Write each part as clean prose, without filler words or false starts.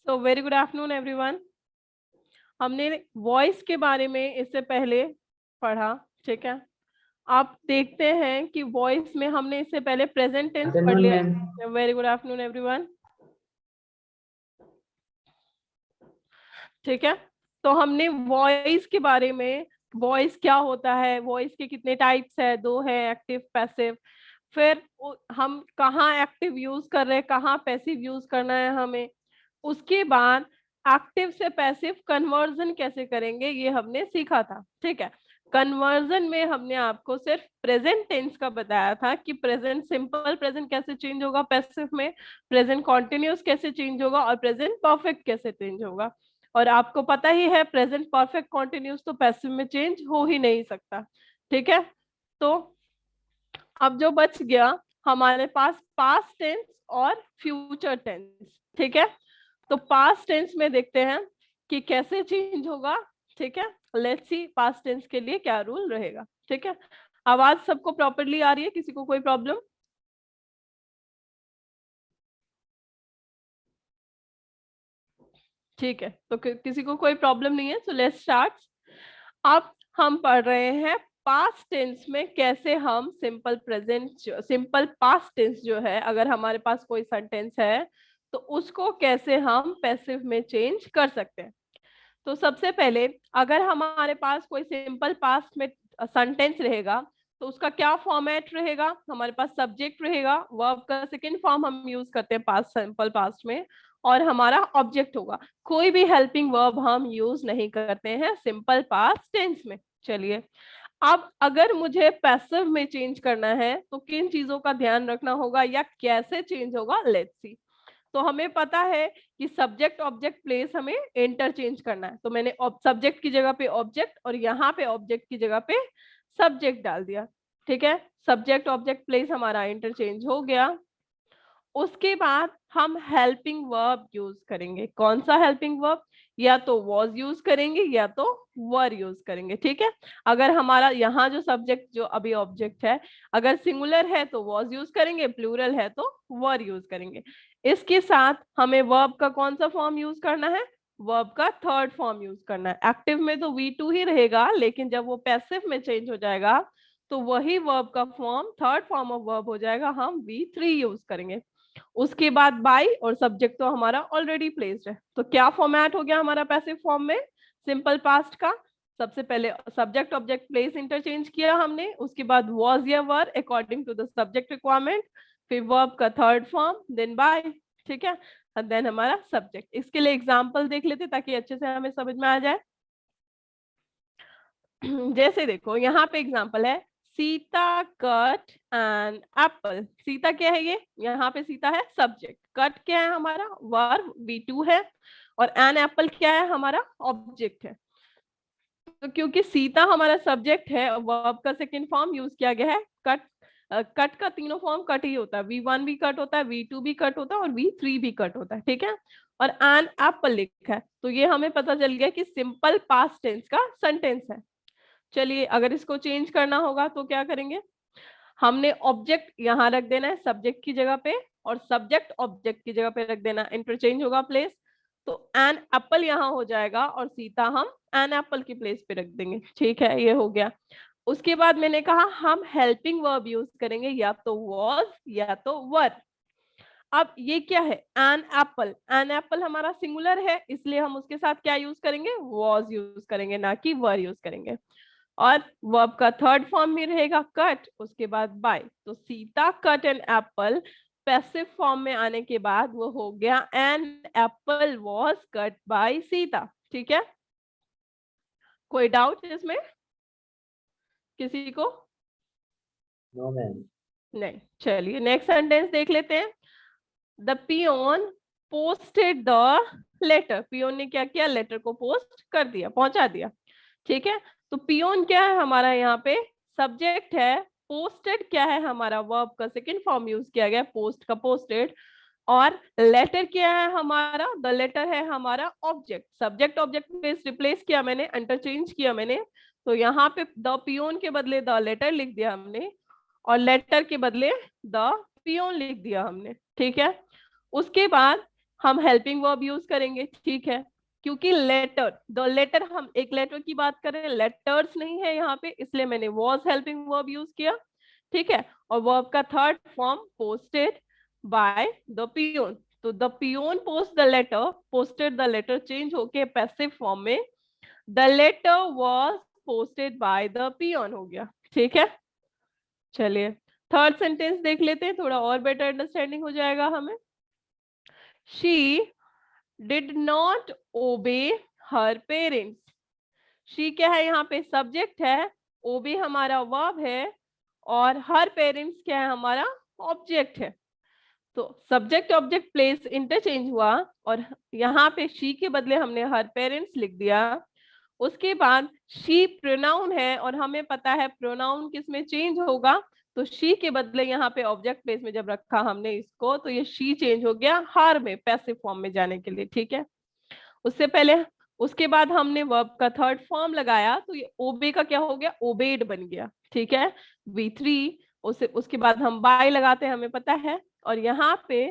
So very good afternoon everyone. हमने voice के बारे में इससे पहले पढ़ा, ठीक है। आप देखते हैं कि वॉइस में हमने इससे पहले प्रेजेंट टेंस पढ़ आफ्टरनून मैम। लिया। वेरी गुड आफ्टरनून एवरीवन, ठीक है। तो हमने वॉइस के बारे में, वॉइस क्या होता है, वॉइस के कितने टाइप्स है, दो है, एक्टिव पैसिव। फिर हम कहाँ एक्टिव यूज कर रहे हैं, कहाँ पैसिव यूज करना है हमें। उसके बाद एक्टिव से पैसिव कन्वर्जन कैसे करेंगे ये हमने सीखा था, ठीक है। कन्वर्जन में हमने आपको सिर्फ प्रेजेंट टेंस का बताया था कि प्रेजेंट सिंपल प्रेजेंट कैसे चेंज होगा पैसिव में, प्रेजेंट कॉन्टिन्यूस कैसे चेंज होगा और प्रेजेंट परफेक्ट कैसे चेंज होगा। और आपको पता ही है प्रेजेंट परफेक्ट कॉन्टिन्यूस तो पैसिव में चेंज हो ही नहीं सकता, ठीक है। तो अब जो बच गया हमारे पास पास्ट टेंस और फ्यूचर टेंस, ठीक है। तो पास्ट टेंस में देखते हैं कि कैसे चेंज होगा, ठीक है। लेट्स सी पास्ट टेंस के लिए क्या रूल रहेगा, ठीक है। आवाज सबको प्रॉपरली आ रही है, किसी को कोई प्रॉब्लम? ठीक है, तो किसी को कोई प्रॉब्लम नहीं है, सो लेट्स स्टार्ट। अब हम पढ़ रहे हैं पास्ट टेंस में कैसे हम simple present, simple past tense जो है, अगर हमारे पास कोई सेंटेंस है तो उसको कैसे हम पैसिव में चेंज कर सकते हैं। तो सबसे पहले अगर हमारे पास कोई सिंपल पास्ट में सेंटेंस रहेगा तो उसका क्या फॉर्मेट रहेगा, हमारे पास सब्जेक्ट रहेगा, वर्ब का सेकंड फॉर्म हम यूज करते हैं पास्ट, सिंपल पास्ट में, और हमारा ऑब्जेक्ट होगा। कोई भी हेल्पिंग वर्ब हम यूज नहीं करते हैं सिंपल पास्ट टेंस में। चलिए, अब अगर मुझे पैसिव में चेंज करना है तो किन चीजों का ध्यान रखना होगा या कैसे चेंज होगा, लेट्स सी। तो हमें पता है कि सब्जेक्ट ऑब्जेक्ट प्लेस हमें इंटरचेंज करना है, तो मैंने सब्जेक्ट की जगह पे ऑब्जेक्ट और यहाँ पे ऑब्जेक्ट की जगह पे सब्जेक्ट डाल दिया, ठीक है। सब्जेक्ट ऑब्जेक्ट प्लेस हमारा इंटरचेंज हो गया। उसके बाद हम हेल्पिंग वर्ब यूज करेंगे। कौन सा हेल्पिंग वर्ब? या तो वॉज यूज करेंगे या तो वर यूज करेंगे, ठीक है। अगर हमारा यहाँ जो सब्जेक्ट जो अभी ऑब्जेक्ट है, अगर सिंगुलर है तो वॉज यूज करेंगे, प्लूरल है तो वर यूज करेंगे। इसके साथ हमें वर्ब का कौन सा फॉर्म यूज करना है? वर्ब का थर्ड फॉर्म यूज करना है। एक्टिव में तो V2 ही रहेगा, लेकिन जब वो पैसिव में चेंज हो जाएगा तो वही वर्ब का form, third form of verb हो जाएगा, हम V3 यूज करेंगे। उसके बाद बाय, और सब्जेक्ट तो हमारा ऑलरेडी प्लेस्ड है। तो क्या फॉर्मेट हो गया हमारा पैसिव फॉर्म में सिंपल पास्ट का? सबसे पहले सब्जेक्ट ऑब्जेक्ट प्लेस इंटरचेंज किया हमने, उसके बाद वॉज या were according to the subject requirement, फिर वर्ब का थर्ड फॉर्म, देन बाय, ठीक है, और देन हमारा सब्जेक्ट। इसके लिए एग्जांपल देख लेते ताकि अच्छे से हमें समझ में आ जाए। जैसे देखो यहाँ पे एग्जांपल है, Sita cut an apple. Sita क्या है ये? यहाँ पे सीता है सब्जेक्ट, कट क्या है हमारा वर्ब V2 है, और एन एप्पल क्या है हमारा ऑब्जेक्ट है। तो क्योंकि सीता हमारा सब्जेक्ट है, वर्ब का सेकंड फॉर्म यूज किया गया है कट। कट का तीनों फॉर्म कट ही होता है, V1 भी कट होता है, V2 भी कट होता है और V3 भी कट होता है, ठीक है। और एन एप्पल लिखा है, तो ये हमें पता चल गया कि सिंपल पास्ट टेंस का सेंटेंस है। चलिए, अगर इसको चेंज करना होगा तो क्या करेंगे? हमने ऑब्जेक्ट यहाँ रख देना है सब्जेक्ट की जगह पे, और सब्जेक्ट ऑब्जेक्ट की जगह पे रख देना, इंटरचेंज होगा प्लेस। तो एन एप्पल यहाँ हो जाएगा और सीता हम एन एप्पल की प्लेस पे रख देंगे, ठीक है, ये हो गया। उसके बाद मैंने कहा हम हेल्पिंग वर्ब यूज करेंगे, या तो वॉज या तो वर। अब ये क्या है? An apple. एन एप्पल हमारा सिंगुलर है, इसलिए हम उसके साथ क्या यूज करेंगे? वॉज यूज करेंगे, ना कि वर यूज करेंगे। और वर्ब का थर्ड फॉर्म भी रहेगा कट, उसके बाद बाय। तो Sita cut an apple passive form में आने के बाद वो हो गया an apple was cut by Sita, ठीक है। कोई डाउट इसमें किसी को? No ma'am. नहीं। चलिए नेक्स्ट सेंटेंस देख लेते हैं। The peon posted the letter. Peon ने क्या किया? लेटर को पोस्ट कर दिया, पहुंचा दिया, ठीक है। तो पियोन क्या है हमारा? यहाँ पे सब्जेक्ट है। पोस्टेड क्या है हमारा? वर्ब का सेकंड फॉर्म यूज किया गया, पोस्ट का पोस्टेड। और लेटर क्या है हमारा? द लेटर है हमारा ऑब्जेक्ट। सब्जेक्ट ऑब्जेक्ट पे रिप्लेस किया मैंने, इंटरचेंज किया मैंने। तो यहाँ पे द पियोन के बदले द लेटर लिख दिया हमने, और लेटर के बदले द पियोन लिख दिया हमने, ठीक है। उसके बाद हम हेल्पिंग वर्ब यूज करेंगे, ठीक है, क्योंकि लेटर, द लेटर, हम एक लेटर की बात कर रहे हैं, लेटर्स नहीं है यहाँ पे, इसलिए मैंने वॉज हेल्पिंग वर्ब यूज किया, ठीक है। और वर्ब का third form posted by the peon, तो the peon post the letter, posted the letter change होके पैसिव फॉर्म में the letter was posted by the peon हो गया, ठीक है। चलिए थर्ड सेंटेंस देख लेते हैं, थोड़ा और बेटर अंडरस्टैंडिंग हो जाएगा हमें। She did not obey her parents, she क्या है यहाँ पे, सब्जेक्ट है, ओबे हमारा वर्ब है, और हर पेरेंट्स क्या है, हमारा ऑब्जेक्ट है। तो सब्जेक्ट ऑब्जेक्ट प्लेस इंटरचेंज हुआ, और यहाँ पे शी के बदले हमने हर पेरेंट्स लिख दिया। उसके बाद शी प्रोनाउन है, और हमें पता है प्रोनाउन किसमें चेंज होगा, तो शी के बदले यहाँ पे ऑब्जेक्ट प्लेस में जब रखा हमने इसको, तो ये शी चेंज हो गया हर में, पैसिव फॉर्म में जाने के लिए, ठीक है। उससे पहले, उसके बाद हमने वर्ब का थर्ड फॉर्म लगाया, तो ये ओबे का क्या हो गया, ओबेड बन गया, ठीक है, V3। उसके बाद हम बाय लगाते हैं, हमें पता है। और यहाँ पे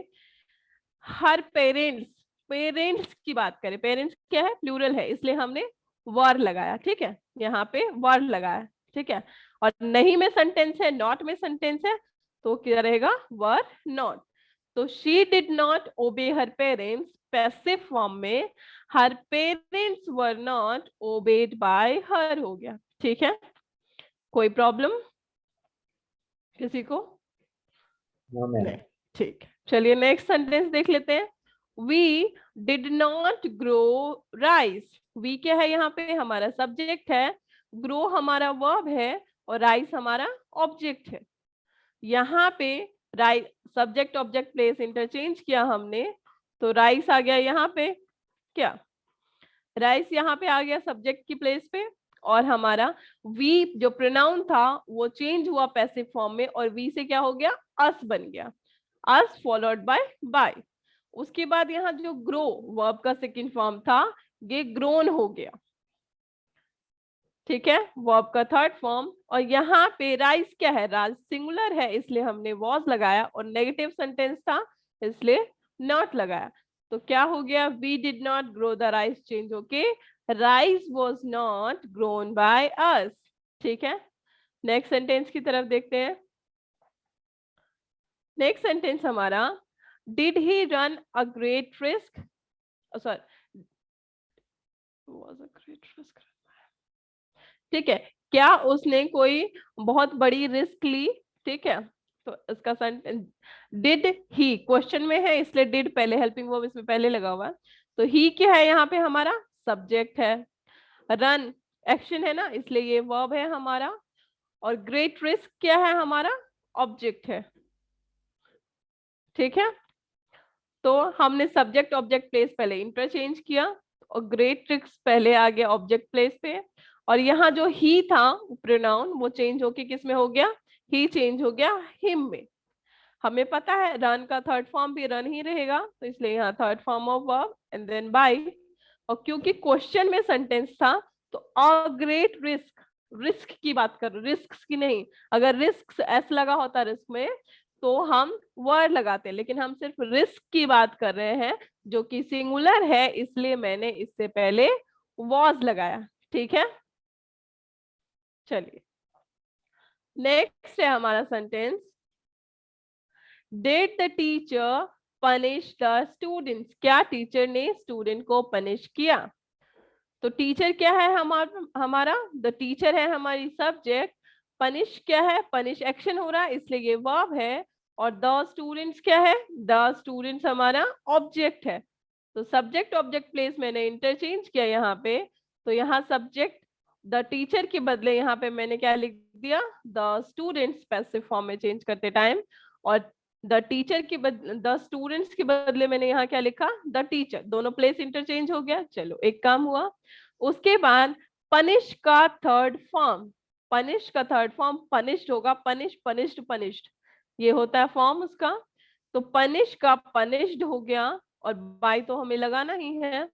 हर पेरेंट्स, पेरेंट्स की बात करें, पेरेंट्स क्या है, प्लूरल है, इसलिए हमने वर लगाया, ठीक है, यहाँ पे वर लगाया, ठीक है। और नहीं में सेंटेंस है, नॉट में सेंटेंस है, तो क्या रहेगा, वर नॉट। तो she did not obey her parents, passive form में her parents were not obeyed by her हो गया, ठीक है। कोई प्रॉब्लम किसी को? No ma'am. नहीं, ठीक। चलिए नेक्स्ट सेंटेंस देख लेते हैं। We did not grow rice, we क्या है यहाँ पे, हमारा सब्जेक्ट है, ग्रो हमारा वर्ब है, और राइस हमारा ऑब्जेक्ट है। यहाँ पे rice, subject object place interchange किया हमने, तो राइस आ गया यहाँ पे, क्या राइस यहाँ पे आ गया सब्जेक्ट की प्लेस पे, और हमारा वी जो प्रोनाउन था वो चेंज हुआ पैसिव फॉर्म में, और वी से क्या हो गया, अस बन गया, अस फॉलोड बाय। उसके बाद यहाँ जो ग्रो वर्ब का सेकंड फॉर्म था, ये ग्रोन हो गया, ठीक है, वर्ब का थर्ड फॉर्म। और यहाँ पे राइस क्या है, राइस सिंगुलर है, इसलिए हमने वॉज लगाया, और नेगेटिव सेंटेंस था इसलिए नॉट लगाया। तो क्या हो गया, we did not grow the rice change होके rice was not grown by us, ठीक है। नेक्स्ट सेंटेंस की तरफ देखते हैं। नेक्स्ट सेंटेंस हमारा, did he run a great risk, sorry, was a great risk, ठीक है, क्या उसने कोई बहुत बड़ी रिस्क ली, ठीक है। तो इसका सेंटेंस, डिड ही क्वेश्चन में है, इसलिए डिड पहले, हेल्पिंग वर्ब इसमें पहले लगा हुआ है, तो ही क्या है यहाँ पे, हमारा सब्जेक्ट है, रन एक्शन है ना, इसलिए ये वर्ब है हमारा, और ग्रेट रिस्क क्या है, हमारा ऑब्जेक्ट है, ठीक है। तो हमने सब्जेक्ट ऑब्जेक्ट प्लेस पहले इंटरचेंज किया, और ग्रेट रिस्क पहले आ गया ऑब्जेक्ट प्लेस पे, और यहाँ जो ही था प्रोनाउन वो चेंज होके किस में हो गया, ही चेंज हो गया हिम में। हमें पता है रन का थर्ड फॉर्म भी रन ही रहेगा, तो इसलिए यहाँ third form of verb and then by. और क्योंकि क्वेश्चन में सेंटेंस था, तो अ ग्रेट रिस्क, रिस्क की बात कर, रिस्क की नहीं, अगर रिस्क एस लगा होता रिस्क में तो हम वर्ड लगाते, लेकिन हम सिर्फ रिस्क की बात कर रहे हैं जो कि सिंगुलर है, इसलिए मैंने इससे पहले वॉज लगाया, ठीक है। चलिए नेक्स्ट है हमारा sentence, did the teacher punish the students, क्या टीचर ने स्टूडेंट को पनिश किया। तो टीचर क्या है, हमारा द टीचर है हमारी सब्जेक्ट, पनिश क्या है, पनिश एक्शन हो रहा है, इसलिए ये वर्ब है, और द स्टूडेंट्स क्या है, द स्टूडेंट्स हमारा ऑब्जेक्ट है। तो सब्जेक्ट ऑब्जेक्ट प्लेस मैंने इंटरचेंज किया यहाँ पे, तो यहाँ सब्जेक्ट द टीचर के बदले यहाँ पे मैंने क्या लिख दिया, द स्टूडेंट्स पैसिव फॉर्म में चेंज करते टाइम, और द टीचर के बदले, द स्टूडेंट्स के बदले मैंने यहाँ क्या लिखा, द टीचर, दोनों प्लेस इंटरचेंज हो गया, चलो एक काम हुआ। उसके बाद पनिश का थर्ड फॉर्म, पनिश का थर्ड फॉर्म पनिश्ड होगा, पनिश, पनिश्ड, पनिश्ड, ये होता है फॉर्म उसका। तो पनिश का पनिश्ड हो गया, और बाय तो हमें लगाना ही है,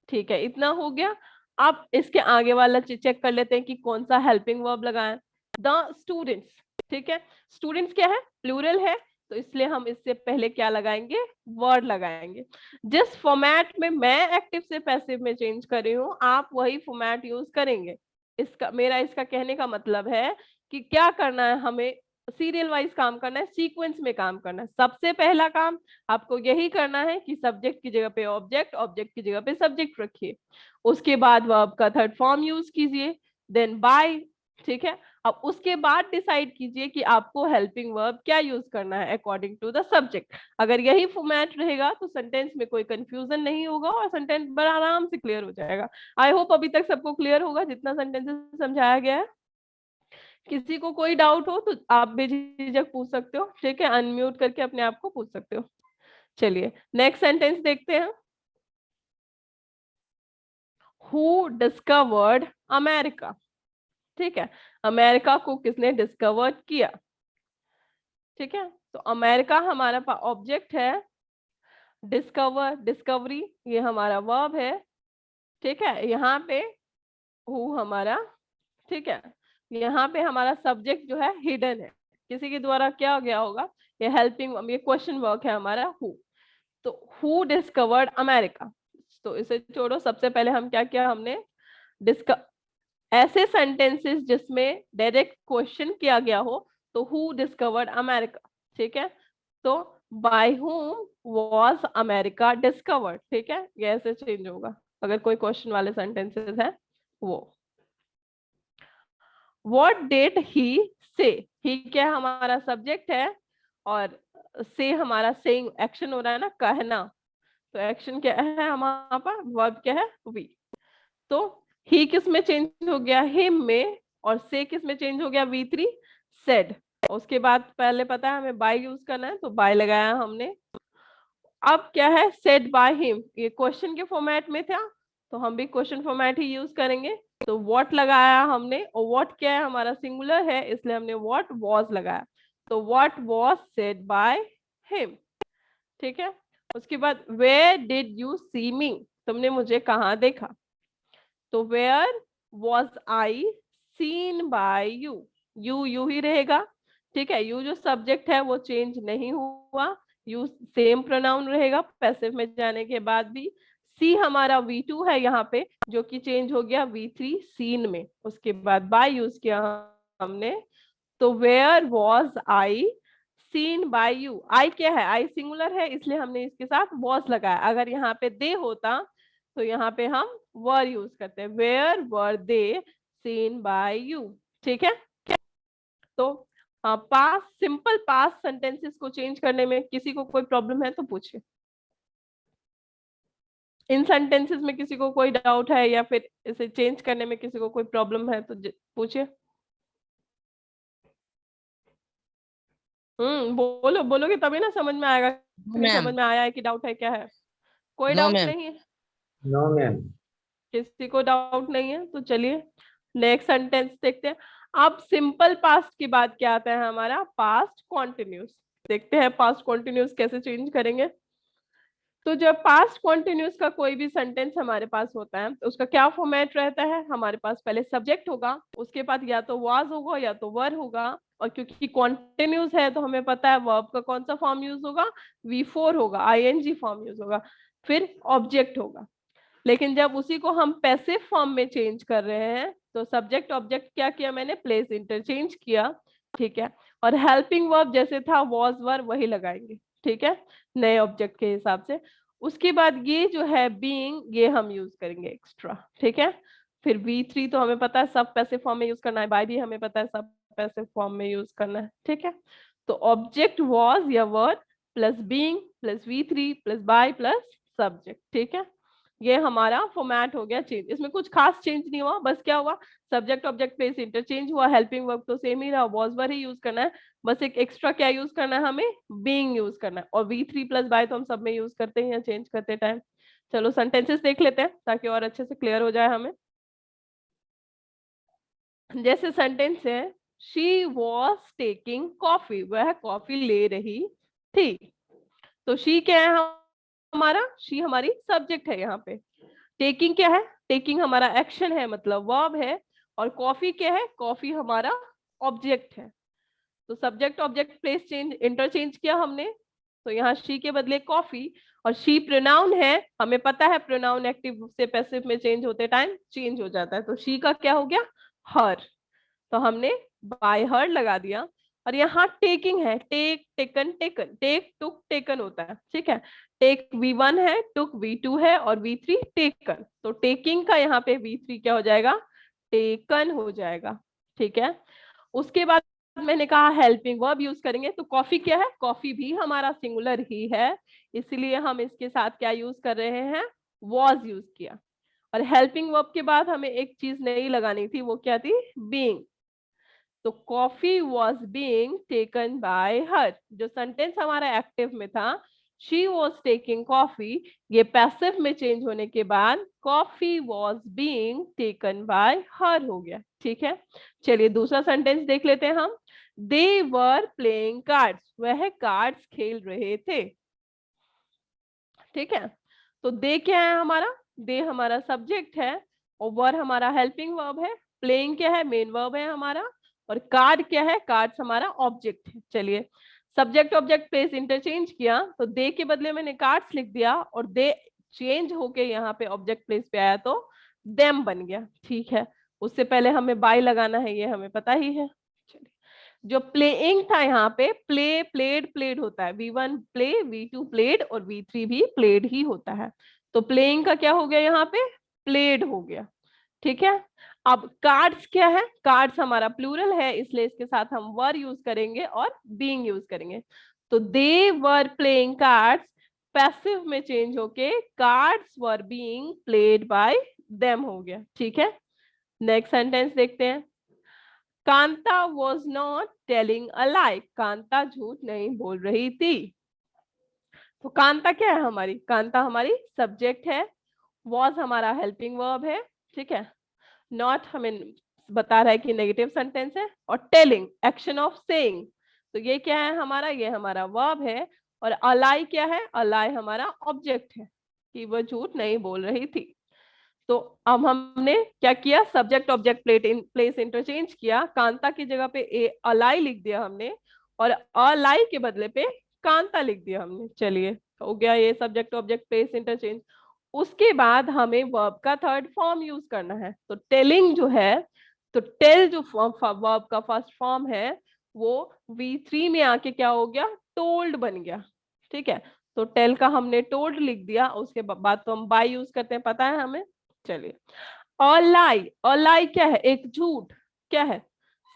ठीक है, इतना हो गया। अब इसके आगे वाला चेक कर लेते हैं कि कौन सा हेल्पिंग वर्ब लगाएं, द स्टूडेंट्स, ठीक है। स्टूडेंट्स क्या है, प्लूरल है, तो इसलिए हम इससे पहले क्या लगाएंगे, वर्ड लगाएंगे। जिस फॉर्मेट में मैं एक्टिव से पैसिव में चेंज कर रही हूँ, आप वही फॉर्मेट यूज करेंगे। इसका कहने का मतलब है कि क्या करना है, हमें सीरियल वाइज काम करना है, सीक्वेंस में काम करना है। सबसे पहला काम आपको यही करना है कि सब्जेक्ट की जगह पे ऑब्जेक्ट, ऑब्जेक्ट की जगह पे सब्जेक्ट रखिए। उसके बाद वर्ब का थर्ड फॉर्म यूज कीजिए, देन बाय। ठीक है, अब उसके बाद डिसाइड कीजिए कि आपको हेल्पिंग वर्ब क्या यूज करना है अकॉर्डिंग टू द सब्जेक्ट। अगर यही फॉर्मेट रहेगा तो सेंटेंस में कोई कंफ्यूजन नहीं होगा और सेंटेंस बड़ा आराम से क्लियर हो जाएगा। आई होप अभी तक सबको क्लियर होगा जितना सेंटेंसेस समझाया गया है। किसी को कोई डाउट हो तो आप बेझिझक पूछ सकते हो, ठीक है, अनम्यूट करके अपने आप को पूछ सकते हो। चलिए नेक्स्ट सेंटेंस देखते हैं। Who discovered America. ठीक है, अमेरिका को किसने डिस्कवर किया। ठीक है, तो अमेरिका हमारा ऑब्जेक्ट है, डिस्कवर डिस्कवरी ये हमारा वर्ब है। ठीक है, यहाँ पे हु हमारा, ठीक है, यहाँ पे हमारा सब्जेक्ट जो है हिडन है, किसी के द्वारा क्या गया होगा, ये हेल्पिंग, ये क्वेश्चन वर्क है हमारा हु। तो हु डिस्कवर्ड अमेरिका, तो इसे छोड़ो, सबसे पहले हम क्या किया, हमने ऐसे सेंटेंसेस जिसमें डायरेक्ट क्वेश्चन किया गया हो, तो हु डिस्कवर्ड अमेरिका। ठीक है, तो by whom was America discovered. ठीक है, ये ऐसे चेंज होगा अगर कोई क्वेश्चन वाले सेंटेंसेस है वो। व्हाट डिड ही से, ही क्या हमारा सब्जेक्ट है और से हमारा सेइंग एक्शन हो रहा है ना, कहना। तो एक्शन क्या है हमारा पर, वर्ब क्या है, वी। तो ही किस में चेंज हो गया, हिम में, और से किस में चेंज हो गया, V3 सेड। उसके बाद पहले पता है हमें बाय यूज करना है, तो बाय लगाया हमने। अब क्या है, सेड बाय हिम, ये क्वेश्चन के फॉर्मेट में था तो हम भी क्वेश्चन फॉर्मेट ही यूज करेंगे। तो व्हाट लगाया हमने, और व्हाट क्या है हमारा सिंगुलर है इसलिए हमने व्हाट वाज लगाया। तो what was said by him. ठीक है, उसके बाद where did you see me, तुमने मुझे कहाँ देखा। तो where was I seen by you, you ही रहेगा। ठीक है, यू जो सब्जेक्ट है वो चेंज नहीं हुआ, यू सेम प्रोनाउन रहेगा पैसिव में जाने के बाद भी। सी हमारा V2 है यहाँ पे, जो कि चेंज हो गया V3 सीन में। उसके बाद बाय यूज किया हमने, तो where was I seen by you. I क्या है, आई सिंगुलर है इसलिए हमने इसके साथ वॉज लगाया। अगर यहाँ पे दे होता तो यहाँ पे हम वर यूज करते हैं, where were they seen by you. ठीक है, तो पास, सिंपल पास सेंटेंसेस को चेंज करने में किसी को कोई प्रॉब्लम है तो पूछिए। इन सेंटेंसेस में किसी को कोई डाउट है या फिर इसे चेंज करने में किसी को कोई प्रॉब्लम है तो पूछिए। बोलो, बोलोगे तभी ना समझ में आएगा कि नहीं मैम। समझ में आया है कि डाउट है क्या है। कोई नो डाउट मैम। नहीं है, नो मैम। किसी को डाउट नहीं है तो चलिए नेक्स्ट सेंटेंस देखते हैं। अब सिंपल पास्ट के बाद क्या आता है हमारा, पास्ट कॉन्टिन्यूस। देखते हैं पास्ट कॉन्टिन्यूस कैसे चेंज करेंगे। तो जब पास्ट कॉन्टिन्यूस का कोई भी सेंटेंस हमारे पास होता है तो उसका क्या फॉर्मेट रहता है, हमारे पास पहले सब्जेक्ट होगा, उसके बाद या तो वाज होगा या तो वर होगा, और क्योंकि कॉन्टिन्यूस है तो हमें पता है वर्ब का कौन सा फॉर्म यूज होगा, V4 होगा, ING फॉर्म यूज होगा, फिर ऑब्जेक्ट होगा। लेकिन जब उसी को हम पैसिव फॉर्म में चेंज कर रहे हैं तो सब्जेक्ट ऑब्जेक्ट क्या किया मैंने, प्लेस इंटरचेंज किया। ठीक है, और हेल्पिंग वर्ब जैसे था वॉज वर वही लगाएंगे। ठीक है, नए ऑब्जेक्ट के हिसाब से। उसके बाद ये जो है बीइंग, ये हम यूज करेंगे एक्स्ट्रा। ठीक है, फिर V3 तो हमें पता है सब पैसिव फॉर्म में यूज करना है, बाय भी हमें पता है सब पैसिव फॉर्म में यूज करना है। ठीक है, तो ऑब्जेक्ट वॉज या word plus being plus V3 plus by plus subject. ठीक है, ये हमारा फॉर्मेट हो गया चेंज। इसमें कुछ खास चेंज नहीं हुआ, बस क्या हुआ, सब्जेक्ट ऑब्जेक्ट प्लेस इंटरचेंज हुआ, हेल्पिंग वर्ब तो सेम ही रहा, वॉज वर ही यूज करना है। बस एक एक्स्ट्रा क्या यूज करना है हमें, बीइंग यूज करना है। और V3 प्लस बाय तो हम सब में यूज करते हैं चेंज करते टाइम। चलो सेंटेंसेस देख लेते हैं ताकि और अच्छे से क्लियर हो जाए हमें। जैसे सेंटेंस है, शी वॉज टेकिंग कॉफी, वह कॉफी ले रही थी। तो शी क्या है हमारा, शी हमारी सब्जेक्ट है यहाँ पे। टेकिंग क्या है, टेकिंग हमारा एक्शन है मतलब वर्ब है। और कॉफी क्या है, कॉफी हमारा ऑब्जेक्ट है। तो subject object place change interchange किया हमने, तो यहाँ शी के बदले कॉफी, और शी प्रोनाउन है, हमें पता है प्रोनाउन एक्टिव से पैसिव में चेंज होते टाइम चेंज हो जाता है, तो शी का क्या हो गया हर, तो हमने बाय हर लगा दिया। और यहाँ टेकिंग है, take taken taken, take took taken होता है, ठीक है, टेक V1 है, टुक V2 है और V3 टेकन, तो टेकिंग का यहाँ पे V3 क्या हो जाएगा टेकन हो जाएगा, ठीक है। उसके बाद मैंने कहा हेल्पिंग वर्ब यूज करेंगे, तो कॉफी क्या है, कॉफी भी हमारा सिंगुलर ही है, इसलिए हम इसके साथ क्या यूज कर रहे हैं वॉज यूज किया। और हेल्पिंग वर्ब के बाद हमें एक चीज नई लगानी थी, वो क्या थी बीइंग, तो coffee was being taken by हर, जो सेंटेंस हमारा एक्टिव में था शी वॉज टेकिंग कॉफी, ये पैसिव में चेंज होने के बाद coffee was being taken by her हो गया, ठीक है। चलिए दूसरा सेंटेंस देख लेते हैं हम, दे वर प्लेइंग कार्ड्स, वह कार्ड्स खेल रहे थे, ठीक है। तो दे क्या है हमारा, दे हमारा सब्जेक्ट है और वर हमारा हेल्पिंग वर्ब है, प्लेइंग क्या है मेन वर्ब है हमारा, और कार्ड क्या है कार्ड्स हमारा ऑब्जेक्ट है। चलिए सब्जेक्ट ऑब्जेक्ट प्लेस इंटरचेंज किया, तो दे के बदले मैंने कार्ड्स लिख दिया और दे चेंज होके यहाँ पे ऑब्जेक्ट प्लेस पे आया तो देम बन गया, ठीक है। उससे पहले हमें बाय लगाना है, ये हमें पता ही है। चलिए जो प्लेइंग था यहाँ पे प्ले प्लेड प्लेड होता है, V1 प्ले V2 प्लेड और V3 भी प्लेड ही होता है, तो प्लेइंग का क्या हो गया यहाँ पे प्लेड हो गया, ठीक है। अब कार्ड्स क्या है, कार्ड्स हमारा प्लूरल है, इसलिए इसके साथ हम वर यूज करेंगे और बीइंग यूज करेंगे, तो they were playing cards passive में चेंज होके cards were being played by them हो गया, ठीक है। नेक्स्ट सेंटेंस देखते हैं, Kanta was not telling a lie, Kanta झूठ नहीं बोल रही थी, तो कांता क्या है हमारी, कांता हमारी सब्जेक्ट है, वॉज हमारा हेल्पिंग वर्ब है, ठीक है, नॉट हमें बता रहा है कि नेगेटिव सेंटेंस है, और टेलिंग एक्शन ऑफ सेइंग, तो ये क्या है हमारा, ये हमारा वर्ब है, और अलाई क्या है, अलाई हमारा ऑब्जेक्ट है कि वह झूठ नहीं बोल रही थी। तो अब हमने क्या किया सब्जेक्ट ऑब्जेक्ट प्लेस इंटरचेंज किया, कांता की जगह पे ए अलाई लिख दिया हमने और अलाई के बदले पे कांता लिख दिया हमने। चलिए हो गया ये सब्जेक्ट ऑब्जेक्ट प्लेस इंटरचेंज। उसके बाद हमें वर्ब का थर्ड फॉर्म यूज करना है, तो टेलिंग जो है, तो टेल जो वर्ब का फर्स्ट फॉर्म है वो V3 में आके क्या हो गया टोल्ड बन गया, ठीक है। तो टेल का हमने टोल्ड लिख दिया, उसके बाद तो हम बाय यूज करते हैं पता है हमें। चलिए अलाई क्या है एक झूठ, क्या है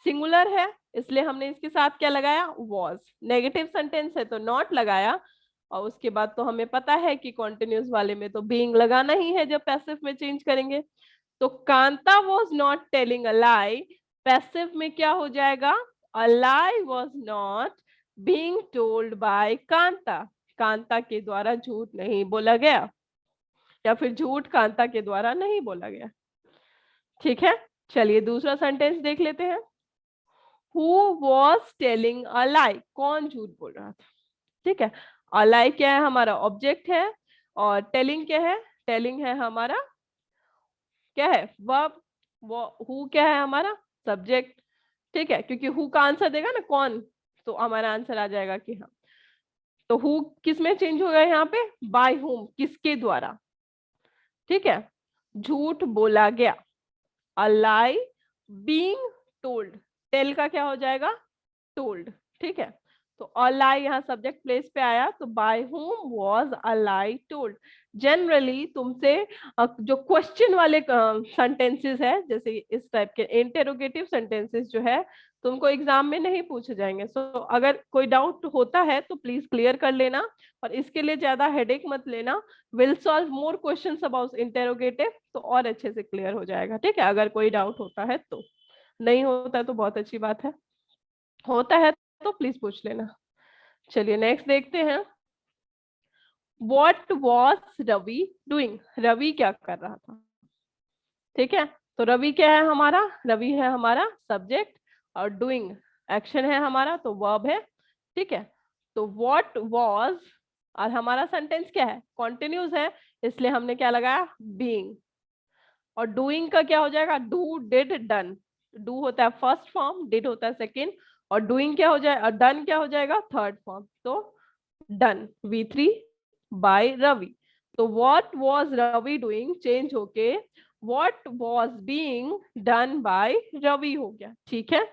सिंगुलर है, इसलिए हमने इसके साथ क्या लगाया वॉज, नेगेटिव सेंटेंस है तो नॉट लगाया, और उसके बाद तो हमें पता है कि कॉन्टिन्यूस वाले में तो बीइंग लगाना ही है जब पैसिव में चेंज करेंगे। तो Kanta was not telling a lie, passive में क्या हो जाएगा a lie was not being told by Kanta, Kanta के द्वारा झूठ नहीं बोला गया, या फिर झूठ कांता के द्वारा नहीं बोला गया, ठीक है। चलिए दूसरा सेंटेंस देख लेते हैं, हु वॉज टेलिंग अ लाई, कौन झूठ बोल रहा था, ठीक है। अ लाई क्या है हमारा ऑब्जेक्ट है, और टेलिंग क्या है, टेलिंग है हमारा क्या है वर्ब, वो हु क्या है हमारा सब्जेक्ट, ठीक है, क्योंकि हु का आंसर देगा ना कौन, तो हमारा आंसर आ जाएगा कि हाँ, तो हु किस में चेंज होगा यहाँ पे बाय हुम, किसके द्वारा, ठीक है, झूठ बोला गया, a lie being told, tell का क्या हो जाएगा टोल्ड, ठीक है। तो a lie यहाँ सब्जेक्ट प्लेस पे आया, तो by whom was a lie told। Generally तुमसे जो क्वेश्चन वाले सेंटेंसेस है, जैसे इस टाइप के इंटेरोगेटिव सेंटेंसेस जो है तुमको एग्जाम में नहीं पूछे जाएंगे, सो अगर कोई डाउट होता है तो प्लीज क्लियर कर लेना, और इसके लिए ज्यादा हेडेक मत लेना, will solve more questions about interrogative, तो और अच्छे से क्लियर हो जाएगा, ठीक है। अगर कोई डाउट होता है तो, नहीं होता है तो बहुत अच्छी बात है, होता है तो प्लीज पूछ लेना। चलिए नेक्स्ट देखते हैं, what was Ravi doing, Ravi क्या कर रहा था, ठीक है। तो रवि क्या है हमारा, रवि है हमारा सब्जेक्ट, और डूइंग एक्शन है हमारा तो वर्ब है, ठीक है। तो व्हाट वाज, और हमारा सेंटेंस क्या है कॉन्टिन्यूस है, इसलिए हमने क्या लगाया बीइंग, और डूइंग का क्या हो जाएगा डू डिड डन, डू होता है फर्स्ट फॉर्म, डिड होता है सेकेंड, और डूइंग क्या हो जाए, और डन क्या हो जाएगा, थर्ड फॉर्म। तो डन V3 बाय रवि। तो what was Ravi doing change होके what was being done by Ravi हो गया। ठीक है,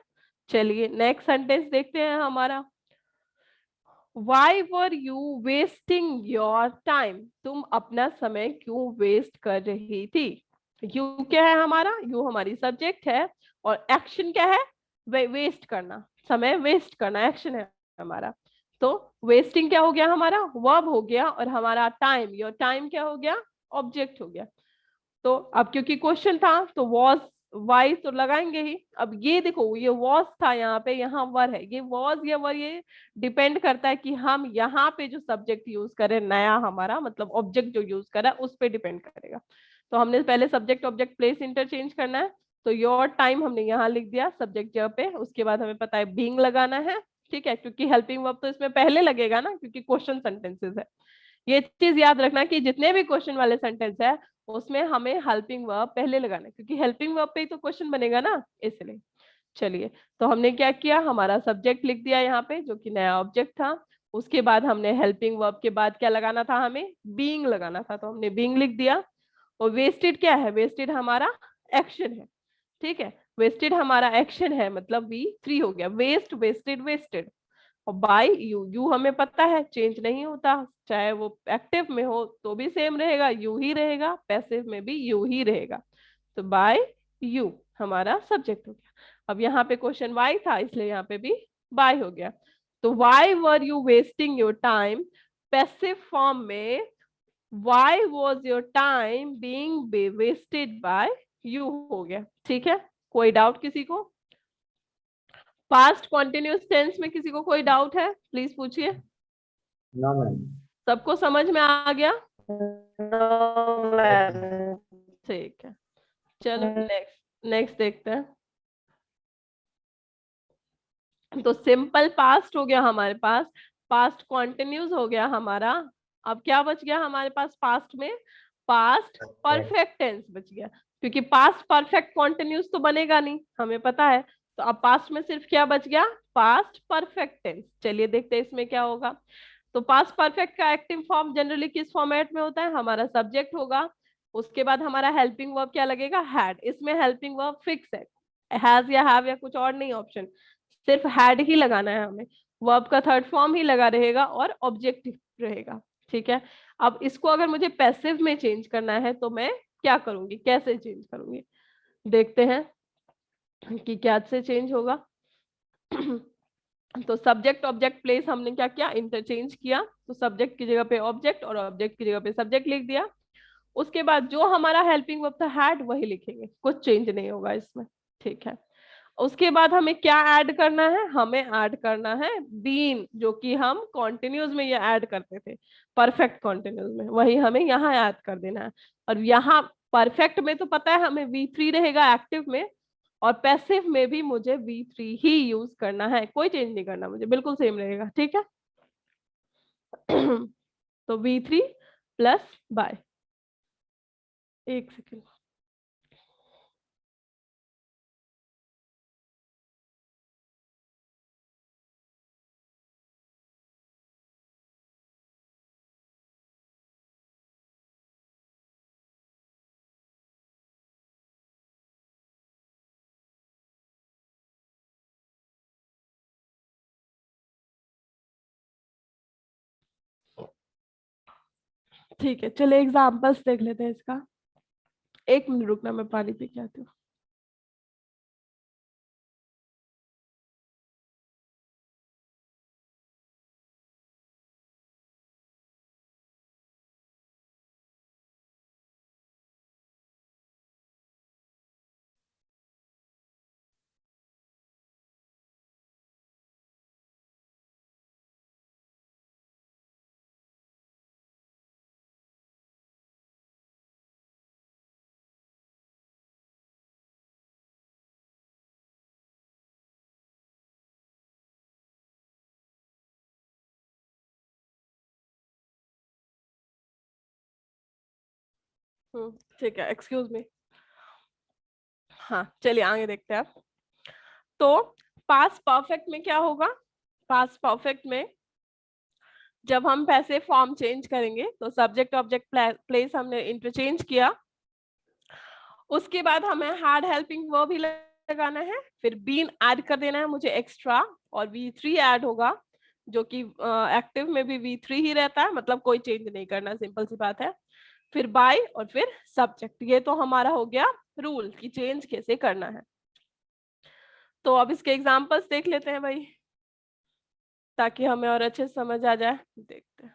चलिए नेक्स्ट सेंटेंस देखते हैं हमारा। Why were you wasting your time? तुम अपना समय क्यों वेस्ट कर रही थी? यू क्या है हमारा, यू हमारी सब्जेक्ट है, और एक्शन क्या है, वेस्ट करना, समय वेस्ट करना एक्शन है हमारा। तो वेस्टिंग क्या हो गया हमारा, वर्ब हो गया, और हमारा टाइम, योर टाइम क्या हो गया, ऑब्जेक्ट हो गया। तो अब क्योंकि क्वेश्चन था तो वॉज वाई तो लगाएंगे ही। अब ये देखो, ये वॉज था यहाँ पे, यहाँ वर है, ये वॉज या वर, ये डिपेंड करता है कि हम यहाँ पे जो सब्जेक्ट यूज करें नया हमारा, मतलब ऑब्जेक्ट जो यूज करा उस पर डिपेंड करेगा। तो हमने पहले सब्जेक्ट ऑब्जेक्ट प्लेस इंटरचेंज करना है। तो योर टाइम हमने यहाँ लिख दिया सब्जेक्ट जगह पे, उसके बाद हमें पता है बीइंग लगाना है। ठीक है, क्योंकि हेल्पिंग वर्ब तो इसमें पहले लगेगा ना, क्योंकि क्वेश्चन सेंटेंसेस है। ये चीज याद रखना कि जितने भी क्वेश्चन वाले सेंटेंस है उसमें हमें हेल्पिंग वर्ब पहले लगाना है, क्योंकि हेल्पिंग वर्ब पे ही तो क्वेश्चन बनेगा ना, इसलिए। चलिए, तो हमने क्या किया, हमारा सब्जेक्ट लिख दिया यहाँ पे जो कि नया ऑब्जेक्ट था। उसके बाद हमने हेल्पिंग वर्ब के बाद क्या लगाना था, हमें बीइंग लगाना था, तो हमने बीइंग लिख दिया। और वेस्टेड क्या है, वेस्टेड हमारा एक्शन है। ठीक है, वेस्टेड हमारा एक्शन है, मतलब V3 हो गया, वेस्ट वेस्टेड वेस्टेड। और बाय यू, यू हमें पता है चेंज नहीं होता, चाहे वो एक्टिव में हो तो भी सेम रहेगा, यू ही रहेगा, पैसिव में भी यू ही रहेगा। तो बाय यू हमारा सब्जेक्ट हो गया। अब यहाँ पे क्वेश्चन वाई था, इसलिए यहाँ पे भी बाय हो गया। तो why were you wasting your time, passive form में why was your time being wasted by you हो गया। ठीक है, कोई डाउट किसी को? पास्ट कॉन्टिन्यूस टेंस में किसी को कोई डाउट है, प्लीज पूछिए। No ma'am. सबको समझ में आ गया? No ma'am. ठीक है, चलो नेक्स्ट नेक्स्ट देखते हैं। तो सिंपल पास्ट हो गया हमारे पास, पास्ट कॉन्टिन्यूस हो गया हमारा। अब क्या बच गया हमारे पास पास्ट में, पास्ट परफेक्ट टेंस बच गया, क्योंकि पास्ट परफेक्ट कॉन्टिन्यूस तो बनेगा नहीं हमें पता है। तो अब पास्ट में सिर्फ क्या बच गया, पास्ट परफेक्ट टेंस। चलिए देखते हैं इसमें क्या होगा। तो पास्ट परफेक्ट का एक्टिव फॉर्म जनरली किस फॉर्मेट में होता है, हमारा सब्जेक्ट होगा, उसके बाद हमारा हेल्पिंग वर्ब क्या लगेगा, हैड। इसमें हेल्पिंग वर्ब फिक्स है, हैज या हैव या कुछ और नहीं ऑप्शन, सिर्फ हैड ही लगाना है हमें। वर्ब का थर्ड फॉर्म ही लगा रहेगा और ऑब्जेक्ट रहेगा। ठीक है, अब इसको अगर मुझे पैसिव में चेंज करना है तो मैं क्या करूंगी, कैसे चेंज करूंगी, देखते हैं कि क्या से चेंज होगा। तो सब्जेक्ट ऑब्जेक्ट प्लेस हमने क्या किया, इंटरचेंज किया। तो सब्जेक्ट की जगह पे ऑब्जेक्ट और ऑब्जेक्ट की जगह पे सब्जेक्ट लिख दिया। उसके बाद जो हमारा हेल्पिंग वर्ब था हैड, वही लिखेंगे, कुछ चेंज नहीं होगा इसमें। ठीक है, उसके बाद हमें क्या ऐड करना है, हमें ऐड करना है बीन, जो कि हम कॉन्टिन्यूस में ये ऐड करते थे, परफेक्ट कॉन्टिन्यूस में, वही हमें यहाँ ऐड कर देना है। और यहाँ परफेक्ट में तो पता है हमें V3 रहेगा एक्टिव में, और पैसिव में भी मुझे V3 ही यूज करना है, कोई चेंज नहीं करना मुझे, बिल्कुल सेम रहेगा। ठीक है, तो V3 प्लस बाय, एक सेकेंड। ठीक है, चलिए एग्जाम्पल्स देख लेते हैं इसका। एक मिनट रुकना, मैं पानी पी के आती हूँ। ठीक है, एक्सक्यूज मी। हाँ चलिए आगे देखते हैं आप। तो पास्ट परफेक्ट में क्या होगा? पास्ट परफेक्ट में जब हम पैसे फॉर्म चेंज करेंगे तो सब्जेक्ट ऑब्जेक्ट प्लेस हमने इंटरचेंज किया, उसके बाद हमें हैड हेल्पिंग वर्ब ही लगाना है, फिर बीन ऐड कर देना है मुझे एक्स्ट्रा, और V3 ऐड होगा, जो कि एक्टिव में भी V3 ही रहता है, मतलब कोई चेंज नहीं करना, सिंपल सी बात है। फिर बाय और फिर सब्जेक्ट। ये तो हमारा हो गया रूल कि चेंज कैसे करना है। तो अब इसके एग्जांपल्स देख लेते हैं भाई, ताकि हमें और अच्छे से समझ आ जाए। देखते हैं।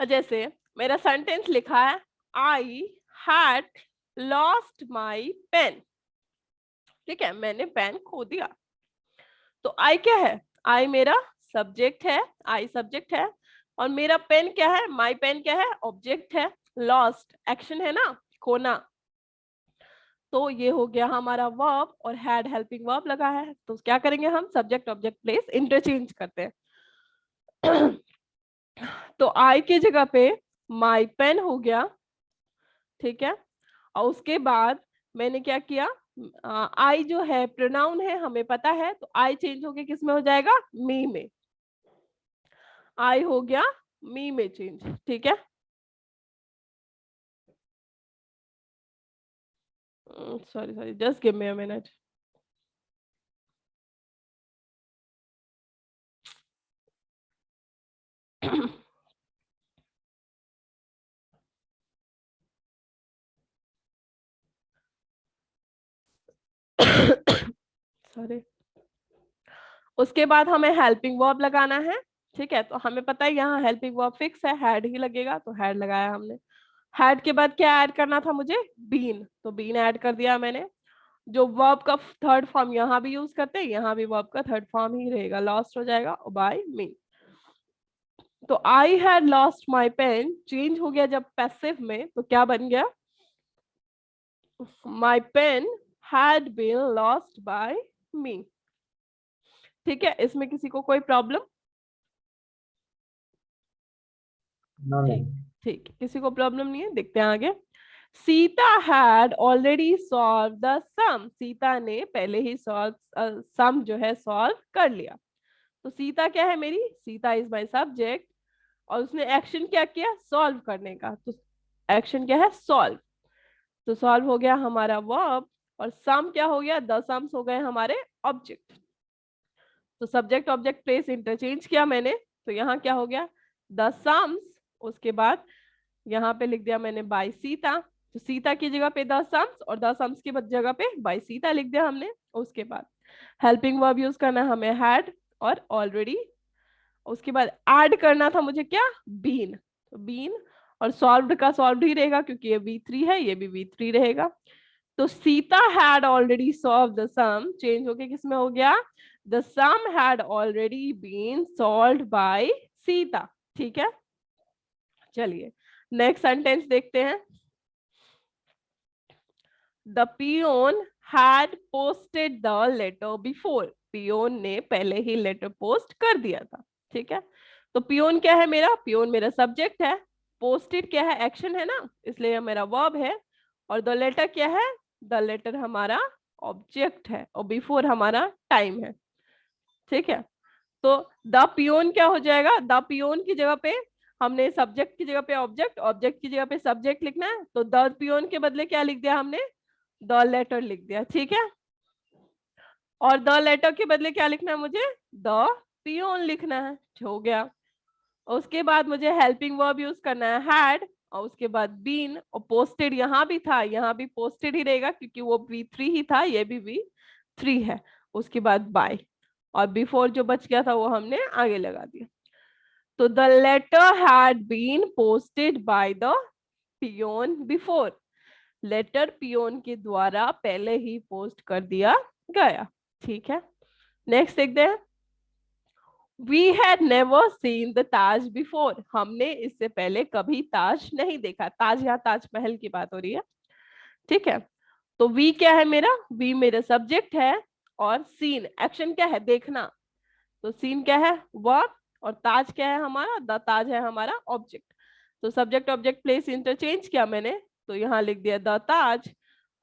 जैसे मेरा सेंटेंस लिखा है, I had lost my pen. ठीक है, मैंने पेन खो दिया। तो आई क्या है? आई मेरा सब्जेक्ट है, आई सब्जेक्ट है, और मेरा पेन क्या है? माई पेन क्या है? ऑब्जेक्ट है। लॉस्ट एक्शन है ना, खोना। तो ये हो गया हमारा वर्ब, और हैड हेल्पिंग वर्ब लगा है, तो क्या करेंगे हम? सब्जेक्ट ऑब्जेक्ट प्लेस इंटरचेंज करते हैं। तो आई की जगह पे माई पेन हो गया, ठीक है। और उसके बाद मैंने क्या किया, आई जो है प्रोनाउन है, हमें पता है, तो आई चेंज होके किस में हो जाएगा? मी में। आई हो गया मी में चेंज, ठीक है। Sorry sorry, just give me a minute. Sorry. उसके बाद हमें हेल्पिंग वर्ब लगाना है, ठीक है। तो हमें पता है यहाँ हेल्पिंग वर्ब फिक्स है, हैड ही लगेगा, तो हैड लगाया हमने। हैड के बाद क्या ऐड करना था मुझे? बीन, तो बीन ऐड कर दिया मैंने। जो वर्ब का थर्ड फॉर्म यहाँ भी यूज करते हैं, यहाँ भी वर्ब का थर्ड फॉर्म ही रहेगा, लॉस्ट हो जाएगा बाय मी। तो I had lost my pen change हो गया जब पैसिव में, तो क्या बन गया? My pen had been lost by me. ठीक है, इसमें किसी को कोई प्रॉब्लम? नो ठीक मैम। ठीक, किसी को प्रॉब्लम नहीं है। देखते हैं आगे। Sita had already solve the sum. Sita ने पहले ही सॉल्व सम जो है सॉल्व कर लिया। तो सीता क्या है मेरी? सीता इज माय सब्जेक्ट, और उसने एक्शन क्या किया? सॉल्व करने का। तो एक्शन क्या है? सॉल्व। तो सॉल्व हो गया हमारा वर्ब, और सम क्या हो गया? द सम्स हो गए हमारे ऑब्जेक्ट। तो सब्जेक्ट ऑब्जेक्ट प्लेस इंटरचेंज किया मैंने, तो यहाँ क्या हो गया? The sums. उसके बाद यहाँ पे लिख दिया मैंने बाय सीता, तो सीता की जगह पे द सम्स, और द सम्स की जगह पे बाय सीता लिख दिया हमने। उसके बाद हेल्पिंग वर्ब यूज करना है हमें, हैड और ऑलरेडी। उसके बाद ऐड करना था मुझे क्या? बीन। तो बीन, और सॉल्व्ड का सॉल्व्ड ही रहेगा, क्योंकि ये V3 है, ये भी V3 रहेगा। तो Sita had already solve the sum change होके किस में हो गया? The sum had already been solved by Sita. ठीक है, चलिए नेक्स्ट सेंटेंस देखते हैं। The peon had posted the letter before. Peon ने पहले ही लेटर पोस्ट कर दिया था, ठीक है। तो पियोन क्या है मेरा? पियोन मेरा सब्जेक्ट है। पोस्टेड क्या है? एक्शन है ना, इसलिए मेरा वर्ब है। और द लेटर क्या है? द लेटर हमारा ऑब्जेक्ट है, और बिफोर हमारा टाइम है, ठीक है। तो द पियोन क्या हो जाएगा? द पियोन की जगह पे हमने सब्जेक्ट की जगह पे ऑब्जेक्ट, ऑब्जेक्ट की जगह पे सब्जेक्ट लिखना है, तो द पियोन के बदले क्या लिख दिया हमने? द लेटर लिख दिया, ठीक है। और द लेटर के बदले क्या लिखना है मुझे? द पियोन लिखना है, हो गया। उसके बाद मुझे हेल्पिंग वर्ब यूज करना है हैड, और उसके बाद बीन, और पोस्टेड यहाँ भी था, यहाँ भी पोस्टेड ही रहेगा, क्योंकि वो V3 ही था, ये भी V3 है। उसके बाद बाय, और बिफोर जो बच गया था वो हमने आगे लगा दिया। तो the letter had been posted by the peon before. Letter peon के द्वारा पहले ही पोस्ट कर दिया गया, ठीक है। नेक्स्ट देखते हैं। We had never seen the Taj before। हमने इससे पहले कभी ताज नहीं देखा। ताज, यहाँ ताजमहल की बात हो रही है, ठीक है। तो वी क्या है मेरा? वी मेरा सब्जेक्ट है, और सीन एक्शन क्या है? देखना। तो सीन क्या है? वर्ब, और ताज क्या है हमारा? द ताज है हमारा ऑब्जेक्ट। तो सब्जेक्ट ऑब्जेक्ट प्लेस इंटरचेंज किया मैंने, तो यहाँ लिख दिया द ताज,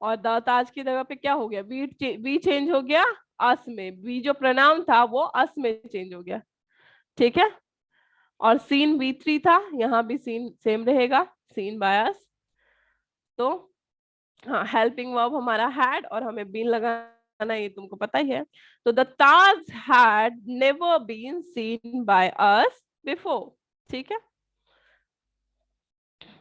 और द ताज की जगह पे क्या हो गया, बी चेंज हो गया अस में, बी जो प्रनाउन था वो अस में चेंज हो गया, ठीक है। और सीन V3 था, यहाँ भी सीन सेम रहेगा, सीन बाय अस। तो हाँ, हेल्पिंग वर्ब हमारा हैड और हमें बीन लगाना, ये तुमको पता ही है। तो the Taj had never been seen by us before, ठीक है।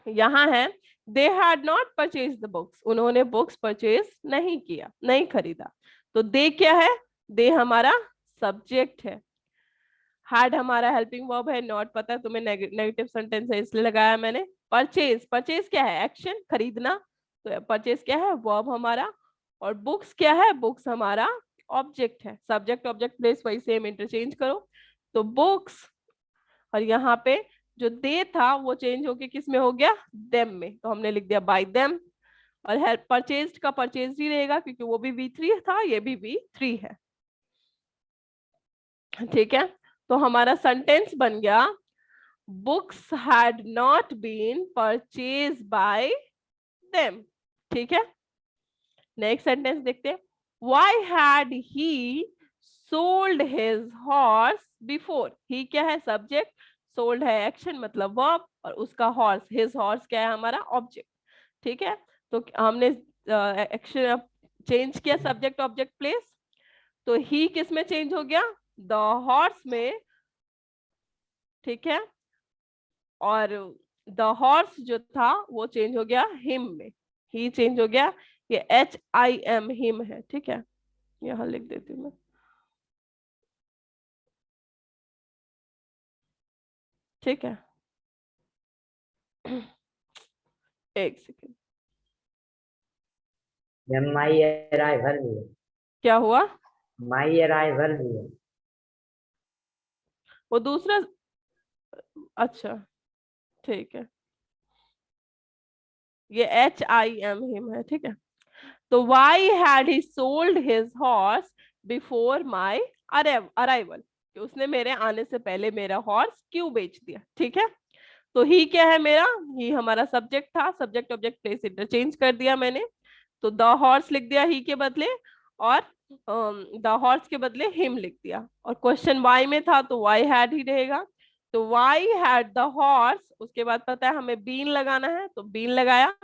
यहाँ है they had not purchase the books, उन्होंने बुक्स परचेज नहीं किया, नहीं खरीदा। तो दे क्या है, दे हमारा सब्जेक्ट है, हैड हमारा हेल्पिंग वर्ब है, नॉट पता है तुम्हें, नेगेटिव सेंटेंस है इसलिए लगाया मैंने। परचेज, परचेज क्या है, एक्शन, खरीदना, तो परचेज क्या है, वर्ब हमारा। और बुक्स क्या है, बुक्स हमारा ऑब्जेक्ट है, सब्जेक्ट ऑब्जेक्ट प्लेस वही सेम इंटरचेंज करो। तो बुक्स, और यहाँ पे जो दे था वो चेंज होके किस में हो गया, देम में, तो हमने लिख दिया बाय देम। और हेल्प परचेज्ड का परचेज ही रहेगा क्योंकि वो भी V3 था, ये भी V3 है, ठीक है। तो हमारा सेंटेंस बन गया books had not been purchase by them, ठीक है। नेक्स्ट सेंटेंस देखते हैं, why had he sold his horse before, he क्या है, सब्जेक्ट, सोल्ड है एक्शन मतलब वर्ब, और उसका हॉर्स, हिज हॉर्स क्या है, हमारा ऑब्जेक्ट, ठीक है। तो हमने एक्शन चेंज किया, सब्जेक्ट ऑब्जेक्ट प्लेस, तो ही किस में चेंज हो गया, द हॉर्स में, ठीक है। और द हॉर्स जो था वो चेंज हो गया हिम में, ही चेंज हो गया, ये HIM हिम है, ठीक है। यहां लिख देती हूँ मैं, ठीक है। एक सेकेंड, माई अराइवल भी है, क्या हुआ, माई अराइवल भी है। वो दूसरा, अच्छा ठीक है, ये HIM हिम है, ठीक है। तो why had he sold his horse before my arrival, कि उसने मेरे आने से पहले मेरा हॉर्स क्यों बेच दिया, ठीक है। तो ही क्या है मेरा, ही हमारा सब्जेक्ट था, सब्जेक्ट ऑब्जेक्ट प्लेस इंटरचेंज कर दिया मैंने, तो द हॉर्स लिख दिया ही के बदले, और द हॉर्स के बदले हिम लिख दिया। और क्वेश्चन वाई में था तो वाई हैड ही रहेगा, तो वाई हैड द हॉर्स, उसके बाद पता है हमें बीन लगाना है तो बीन लगाया,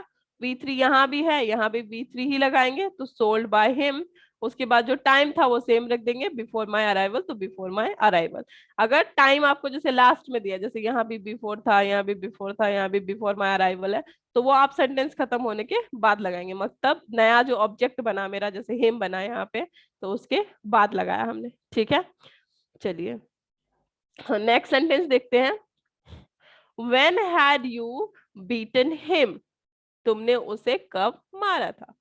V3 यहाँ भी है, यहाँ भी V3 ही लगाएंगे, तो सोल्ड बाय हिम। उसके बाद जो टाइम था वो सेम रख देंगे, बिफोर माई अराइवल तो बिफोर माई अराइवल। अगर टाइम आपको जैसे लास्ट में दिया, जैसे यहाँ भी बिफोर था, यहाँ भी बिफोर था, यहाँ भी बिफोर माई अराइवल है, तो वो आप सेंटेंस खत्म होने के बाद लगाएंगे, मतलब नया जो ऑब्जेक्ट बना मेरा, जैसे हिम बना यहाँ पे, तो उसके बाद लगाया हमने, ठीक है। चलिए नेक्स्ट सेंटेंस देखते हैं, when had you beaten him, तुमने उसे कब मारा था।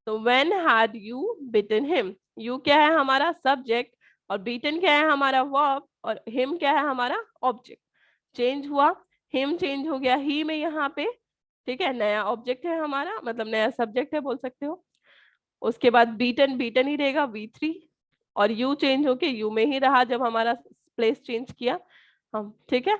तो when had you beaten him, you क्या है हमारा सब्जेक्ट, और बीटन क्या है हमारा वर्ब, और हिम क्या है हमारा ऑब्जेक्ट। चेंज हुआ, हिम चेंज हो गया ही में यहाँ पे, ठीक है, नया ऑब्जेक्ट है हमारा, मतलब नया सब्जेक्ट है बोल सकते हो। उसके बाद बीटन, बीटन ही रहेगा V3, और यू चेंज होके यू में ही रहा जब हमारा प्लेस चेंज किया हम, ठीक है।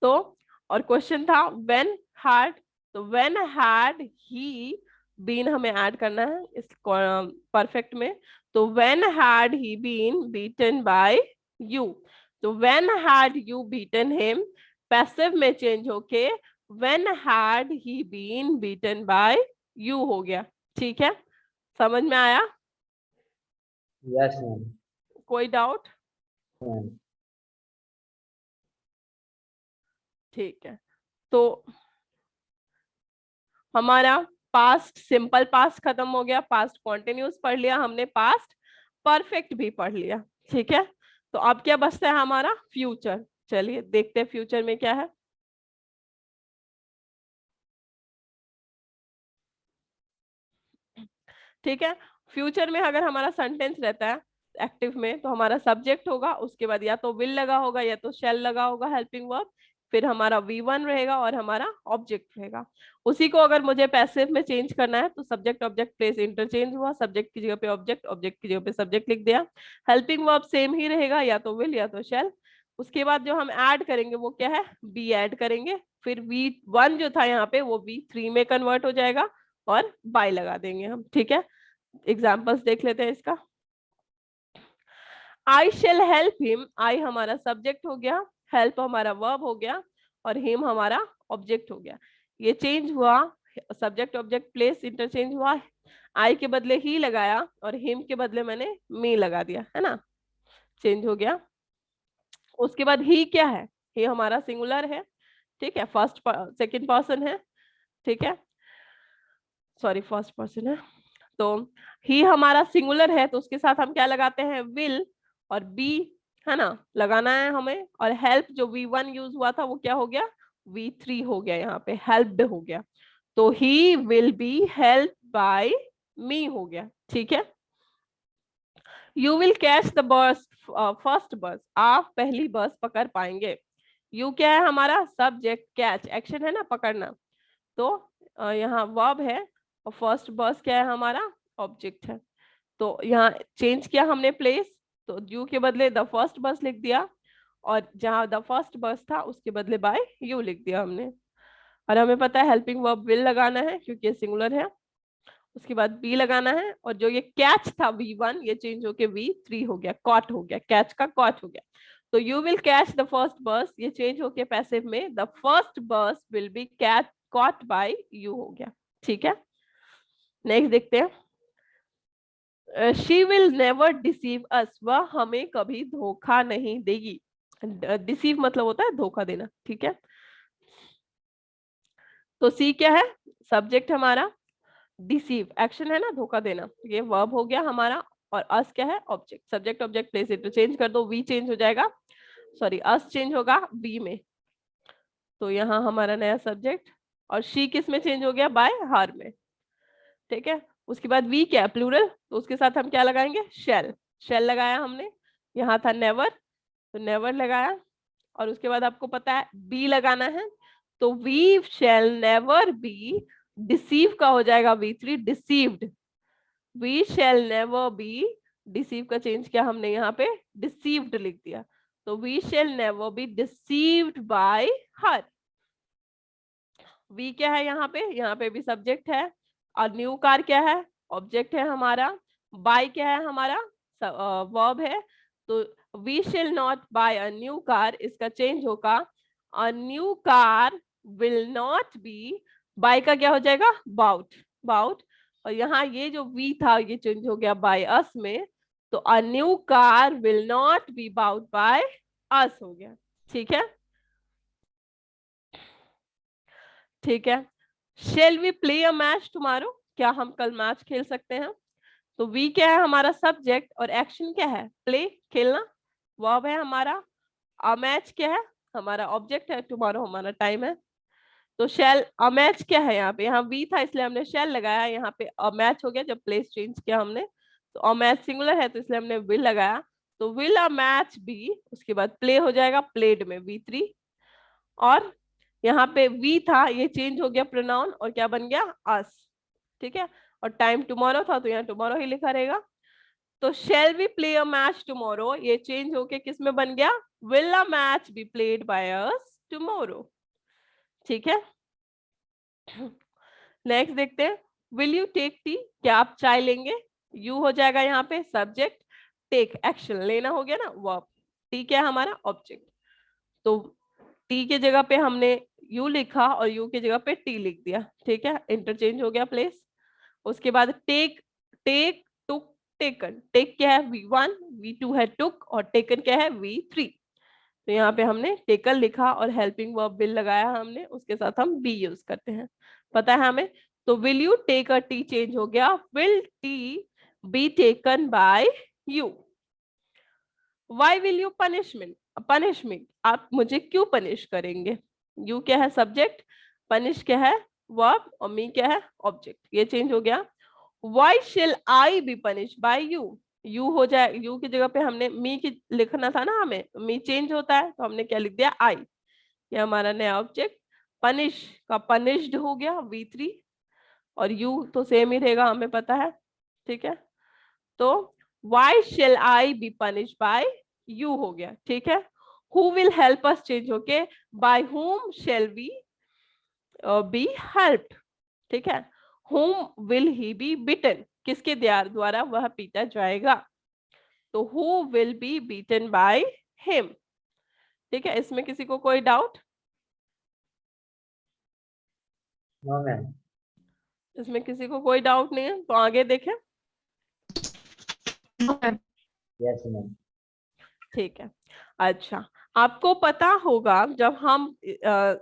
तो और क्वेश्चन था व्हेन हैड, तो व्हेन हैड ही बीन हमें ऐड करना है इस परफेक्ट में, तो when had he been beaten by you, तो when had you beaten him passive में चेंज होके when had he been beaten by you हो गया, ठीक है। समझ में आया, यस मैम। कोई डाउट, मैम ठीक है। तो हमारा पास्ट सिंपल पास्ट खत्म हो गया, पास्ट कॉन्टिन्यूस पढ़ लिया हमने, पास्ट परफेक्ट भी पढ़ लिया, ठीक है। तो अब क्या बचता है हमारा फ्यूचर, चलिए देखते हैं फ्यूचर में क्या है। ठीक है, फ्यूचर में अगर हमारा सेंटेंस रहता है एक्टिव में, तो हमारा सब्जेक्ट होगा, उसके बाद या तो विल लगा होगा या तो शैल लगा होगा हेल्पिंग वर्ब, फिर हमारा V1 रहेगा और हमारा ऑब्जेक्ट रहेगा। उसी को अगर मुझे पैसिव में चेंज करना है तो सब्जेक्ट ऑब्जेक्ट प्लेस इंटरचेंज हुआ, सब्जेक्ट की जगह पे ऑब्जेक्ट, ऑब्जेक्ट की जगह पे सब्जेक्ट लिख दिया। हेल्पिंग वर्ब सेम ही रहेगा, या तो विल या तो शैल। उसके बाद जो हम ऐड करेंगे वो क्या है, बी ऐड करेंगे, फिर V1 जो था यहाँ पे वो V3 में कन्वर्ट हो जाएगा, और बाय लगा देंगे हम, ठीक है। एग्जाम्पल्स देख लेते हैं इसका। आई शेल हेल्प हिम, आई हमारा सब्जेक्ट हो गया, हेल्प हमारा वर्ब हो गया, और हिम हमारा ऑब्जेक्ट हो गया। ये चेंज हुआ, सब्जेक्ट ऑब्जेक्ट प्लेस इंटरचेंज हुआ, आई के बदले ही लगाया और हिम के बदले मैंने मी लगा दिया, है ना, चेंज हो गया। उसके बाद ही क्या है, ही हमारा सिंगुलर है, ठीक है, फर्स्ट सेकंड पर्सन है, ठीक है, सॉरी फर्स्ट पर्सन है। तो ही हमारा सिंगुलर है, तो उसके साथ हम क्या लगाते हैं, विल, और बी, है ना, लगाना है हमें। और हेल्प जो V1 यूज हुआ था वो क्या हो गया, V3 हो गया, यहाँ पे हेल्प्ड हो गया, तो he will be help by me हो गया, ठीक है। You will catch the bus, first bus, आप पहली बस पकड़ पाएंगे। यू क्या है हमारा सब्जेक्ट, कैच एक्शन है ना, पकड़ना, तो यहाँ वर्ब है, और फर्स्ट बस क्या है हमारा, ऑब्जेक्ट है। तो यहाँ चेंज किया हमने प्लेस, तो यू के बदले द फर्स्ट बस लिख दिया, और जहाँ द फर्स्ट बस था उसके बदले बाय यू लिख दिया हमने। और हमें पता है हेल्पिंग वर्ब विल लगाना है क्योंकि ये सिंगुलर है, उसके बाद बी लगाना है, और जो ये कैच था V1 ये चेंज होके V3 हो गया, कॉट हो गया, कैच का कॉट हो गया। तो you will catch the first बस, ये चेंज होके पैसिव में द फर्स्ट बस will be catch caught by you हो गया, ठीक है। नेक्स्ट देखते हैं, शी विल नेवर डिसीव अस, वह हमें कभी धोखा नहीं देगी। डिसीव मतलब होता है धोखा देना, ठीक है। तो सी क्या है, सब्जेक्ट हमारा, डिसीव एक्शन है ना, धोखा देना, ये वर्ब हो गया हमारा, और अस क्या है, object, subject object place interchange कर दो, वी चेंज हो जाएगा, सॉरी अस चेंज होगा बी में, तो यहाँ हमारा नया सब्जेक्ट, और शी किस में चेंज हो गया, बाय हर में, ठीक है। उसके बाद वी क्या है, प्लूरल, तो उसके साथ हम क्या लगाएंगे, शेल, शेल लगाया हमने, यहाँ था नेवर, तो नेवर लगाया, और उसके बाद आपको पता है बी लगाना है, तो we shall never be, deceive का हो जाएगा V3 deceived, we shall never be, deceive का चेंज किया हमने यहाँ पे डिसीव्ड लिख दिया, तो we shall never be deceived by her. We क्या है यहाँ पे भी सब्जेक्ट है, और न्यू कार क्या है, ऑब्जेक्ट है हमारा, बाय क्या है हमारा, वर्ब है, तो we shall not buy a new car, इसका चेंज होगा a new car will not be, buy का क्या हो जाएगा, बाउट, बाउट, और यहाँ ये जो वी था ये चेंज हो गया बाय अस में, तो a new car will not be bought by us हो गया, ठीक है, ठीक है। Shall we play a match tomorrow, क्या हम कल मैच खेल सकते हैं, तो वी क्या है हमारा सब्जेक्ट, और एक्शन क्या है, प्ले खेलना, वर्ब है हमारा, अ मैच क्या है हमारा ऑब्जेक्ट है, टुमारो हमारा टाइम है, तो शेल अ मैच क्या है, यहाँ पे यहाँ वी था इसलिए हमने शेल लगाया, यहाँ पे अ मैच हो गया जब प्लेस चेंज किया हमने, तो अ मैच सिंगुलर है तो इसलिए हमने विल लगाया, तो विल अ मैच बी, उसके बाद प्ले हो जाएगा प्लेड में V3, और यहाँ पे वी था ये चेंज हो गया प्रोनाउन और क्या बन गया, अस, ठीक है, और टाइम टुमारो था तो यहाँ टुमारो ही लिखा रहेगा, तो shall we play a match tomorrow, ये चेंज होके किस में बन गया, will a match be played by us tomorrow, ठीक है। नेक्स्ट देखते हैं, विल यू टेक टी, क्या आप चाय लेंगे, यू हो जाएगा यहाँ पे सब्जेक्ट, टेक एक्शन लेना हो गया ना वर्ब, टी क्या है हमारा ऑब्जेक्ट, तो टी के जगह पे हमने यू लिखा और यू की जगह पे टी लिख दिया, ठीक है, इंटरचेंज हो गया प्लेस। उसके बाद take, take took taken, take क्या है V1, V2 है टुक, और टेकन क्या है V3, तो यहाँ पे हमने टेकन लिखा और हेल्पिंग वर्ब विल लगाया हमने, उसके साथ हम बी यूज करते हैं, पता है हमें, तो will you take a tea change हो गया will tea be taken by you. Why will you punishment, punishment, आप मुझे क्यों पनिश करेंगे, यू क्या है सब्जेक्ट, पनिश क्या है वर्ब, और मी क्या है ऑब्जेक्ट, ये चेंज हो गया। Why shall I be punish by you, you हो जाए, यू की जगह पे हमने मी की लिखना था ना, हमें मी चेंज होता है तो हमने क्या लिख दिया आई, ये हमारा नया ऑब्जेक्ट, पनिश का पनिश्ड हो गया V3, और यू तो सेम ही रहेगा हमें पता है, ठीक है, तो why shall I be punish by you हो गया, ठीक है। Who will help us change होके by whom shall we be helped, ठीक है। whom will he be beaten, किसके द्वारा वह पीटा जाएगा, तो who will be beaten by him। ठीक है, इसमें किसी को कोई डाउट? No ma'am. इसमें किसी को कोई डाउट नहीं है, तो आगे देखें। Yes ma'am. ठीक है, अच्छा आपको पता होगा जब हम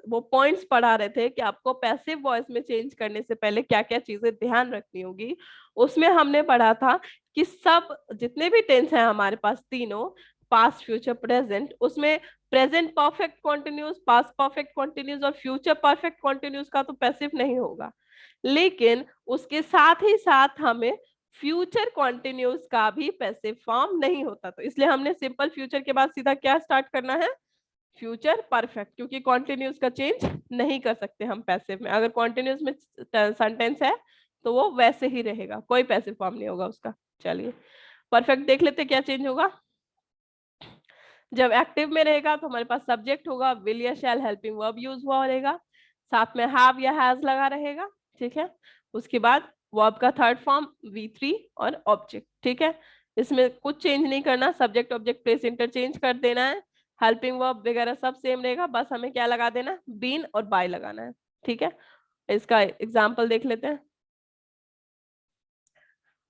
वो पॉइंट्स पढ़ा रहे थे कि आपको पैसिव वॉइस में चेंज करने से पहले क्या क्या चीजें ध्यान रखनी होगी, उसमें हमने पढ़ा था कि सब जितने भी टेंस हैं हमारे पास तीनों, पास्ट फ्यूचर प्रेजेंट, उसमें present perfect continuous, past perfect continuous और फ्यूचर परफेक्ट कॉन्टिन्यूस का तो पैसिव नहीं होगा, लेकिन उसके साथ ही साथ हमें फ्यूचर कॉन्टिन्यूस का भी पैसिव फॉर्म नहीं होता, तो इसलिए हमने सिंपल फ्यूचर के बाद सीधा क्या स्टार्ट करना है, फ्यूचर परफेक्ट, क्योंकि कॉन्टिन्यूस का चेंज नहीं कर सकते हम पैसिव में। अगर कॉन्टिन्यूस में सेंटेंस है तो वो वैसे ही रहेगा, कोई पैसिव फॉर्म नहीं होगा उसका। चलिए परफेक्ट देख लेते क्या चेंज होगा। जब एक्टिव में रहेगा तो हमारे पास सब्जेक्ट होगा, विल या शैल हेल्पिंग वर्ब यूज हुआ रहेगा, साथ में हैव या हैज लगा रहेगा। ठीक है, उसके बाद वर्ब का थर्ड फॉर्म V3 और ऑब्जेक्ट। ठीक है, इसमें कुछ चेंज नहीं करना, सब्जेक्ट ऑब्जेक्ट प्लेस इंटरचेंज कर देना है, हेल्पिंग वर्ब वगैरह सब सेम रहेगा, बस हमें क्या लगा देना है, बीन और बाय लगाना है। ठीक है, इसका एग्जाम्पल देख लेते हैं।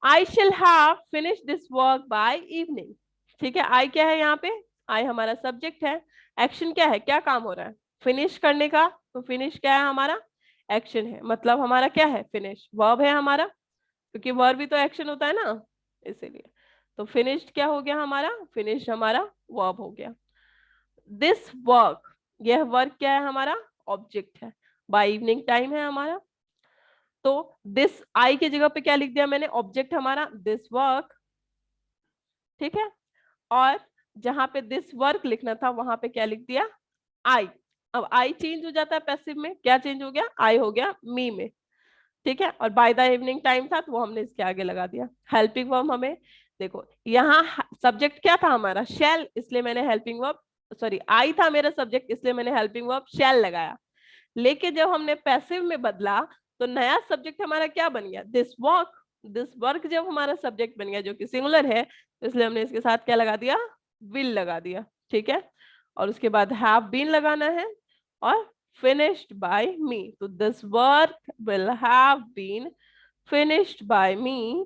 I shall have finished this work by evening। ठीक है, I क्या है यहाँ पे, I हमारा सब्जेक्ट है, एक्शन क्या है, क्या काम हो रहा है, फिनिश करने का, तो फिनिश क्या है हमारा, एक्शन है, मतलब हमारा क्या है, फिनिश वर्ब है हमारा, क्योंकि वर्ब भी तो एक्शन होता है ना, इसीलिए तो फिनिश्ड क्या हो गया हमारा, फिनिश हमारा वर्ब हो गया। दिस वर्क, यह वर्क क्या है हमारा, ऑब्जेक्ट है, बाय इवनिंग टाइम है हमारा, तो दिस आई की जगह पे क्या लिख दिया मैंने, ऑब्जेक्ट हमारा दिस वर्क। ठीक है, और जहां पे दिस वर्क लिखना था वहां पे क्या लिख दिया, आई। अब आई चेंज हो जाता है पैसिव में, क्या चेंज हो गया, आई हो गया मी में। ठीक है, और बाय द इवनिंग टाइम था तो वो हमने इसके आगे लगा दिया। हेल्पिंग वर्ब हमें देखो, यहाँ सब्जेक्ट क्या था हमारा, शैल, इसलिए मैंने हेल्पिंग वर्ब, सॉरी आई था मेरा सब्जेक्ट, इसलिए मैंने हेल्पिंग वर्ब शैल लगाया। लेकिन जब हमने पैसिव में बदला तो नया सब्जेक्ट हमारा क्या बन गया, दिस वर्क। दिस वर्क जब हमारा सब्जेक्ट बन गया जो कि सिंगुलर है, तो इसलिए हमने इसके साथ क्या लगा दिया, विल लगा दिया। ठीक है, और उसके बाद हैव बीन लगाना है और finished by me, तो this work will have been finished by me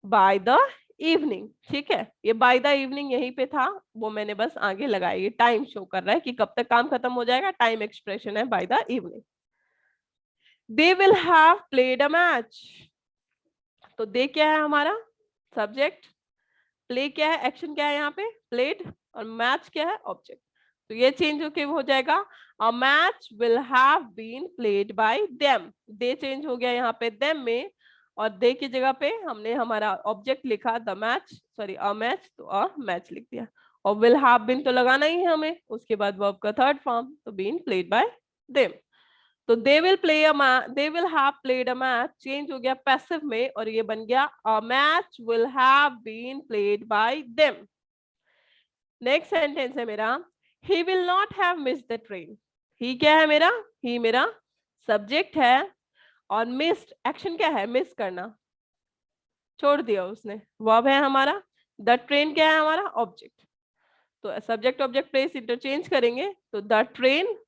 by the evening। ठीक है, ये by the evening यहीं पे था, वो मैंने बस आगे लगाया, ये टाइम शो कर रहा है कि कब तक काम खत्म हो जाएगा, टाइम एक्सप्रेशन है by the evening। they will have played a match, तो दे क्या है हमारा सब्जेक्ट, प्ले क्या है, एक्शन क्या है यहाँ पे, प्लेड, और मैच क्या है, ऑब्जेक्ट, तो ये चेंज होके हो जाएगा, a match will have been played by them. They change हो गया यहाँ पे देम में, और दे की जगह पे हमने हमारा ऑब्जेक्ट लिखा the match, sorry a match, तो अ मैच लिख दिया, और विल हैव बीन तो लगाना ही है हमें, उसके बाद वर्ब का थर्ड फॉर्म, तो बीन प्लेड बाय देम, तो they will play a match, they will have played a match change हो गया पैसिव में, और ये बन गया a match will have been played by them. Next sentence है मेरा, he will not have missed the train. He क्या है मेरा, ही मेरा सब्जेक्ट है, और मिस्ड एक्शन क्या है, मिस करना, छोड़ दिया उसने, वर्ब है हमारा, द ट्रेन क्या है हमारा, ऑब्जेक्ट, तो सब्जेक्ट ऑब्जेक्ट प्लेस इंटरचेंज करेंगे, तो the train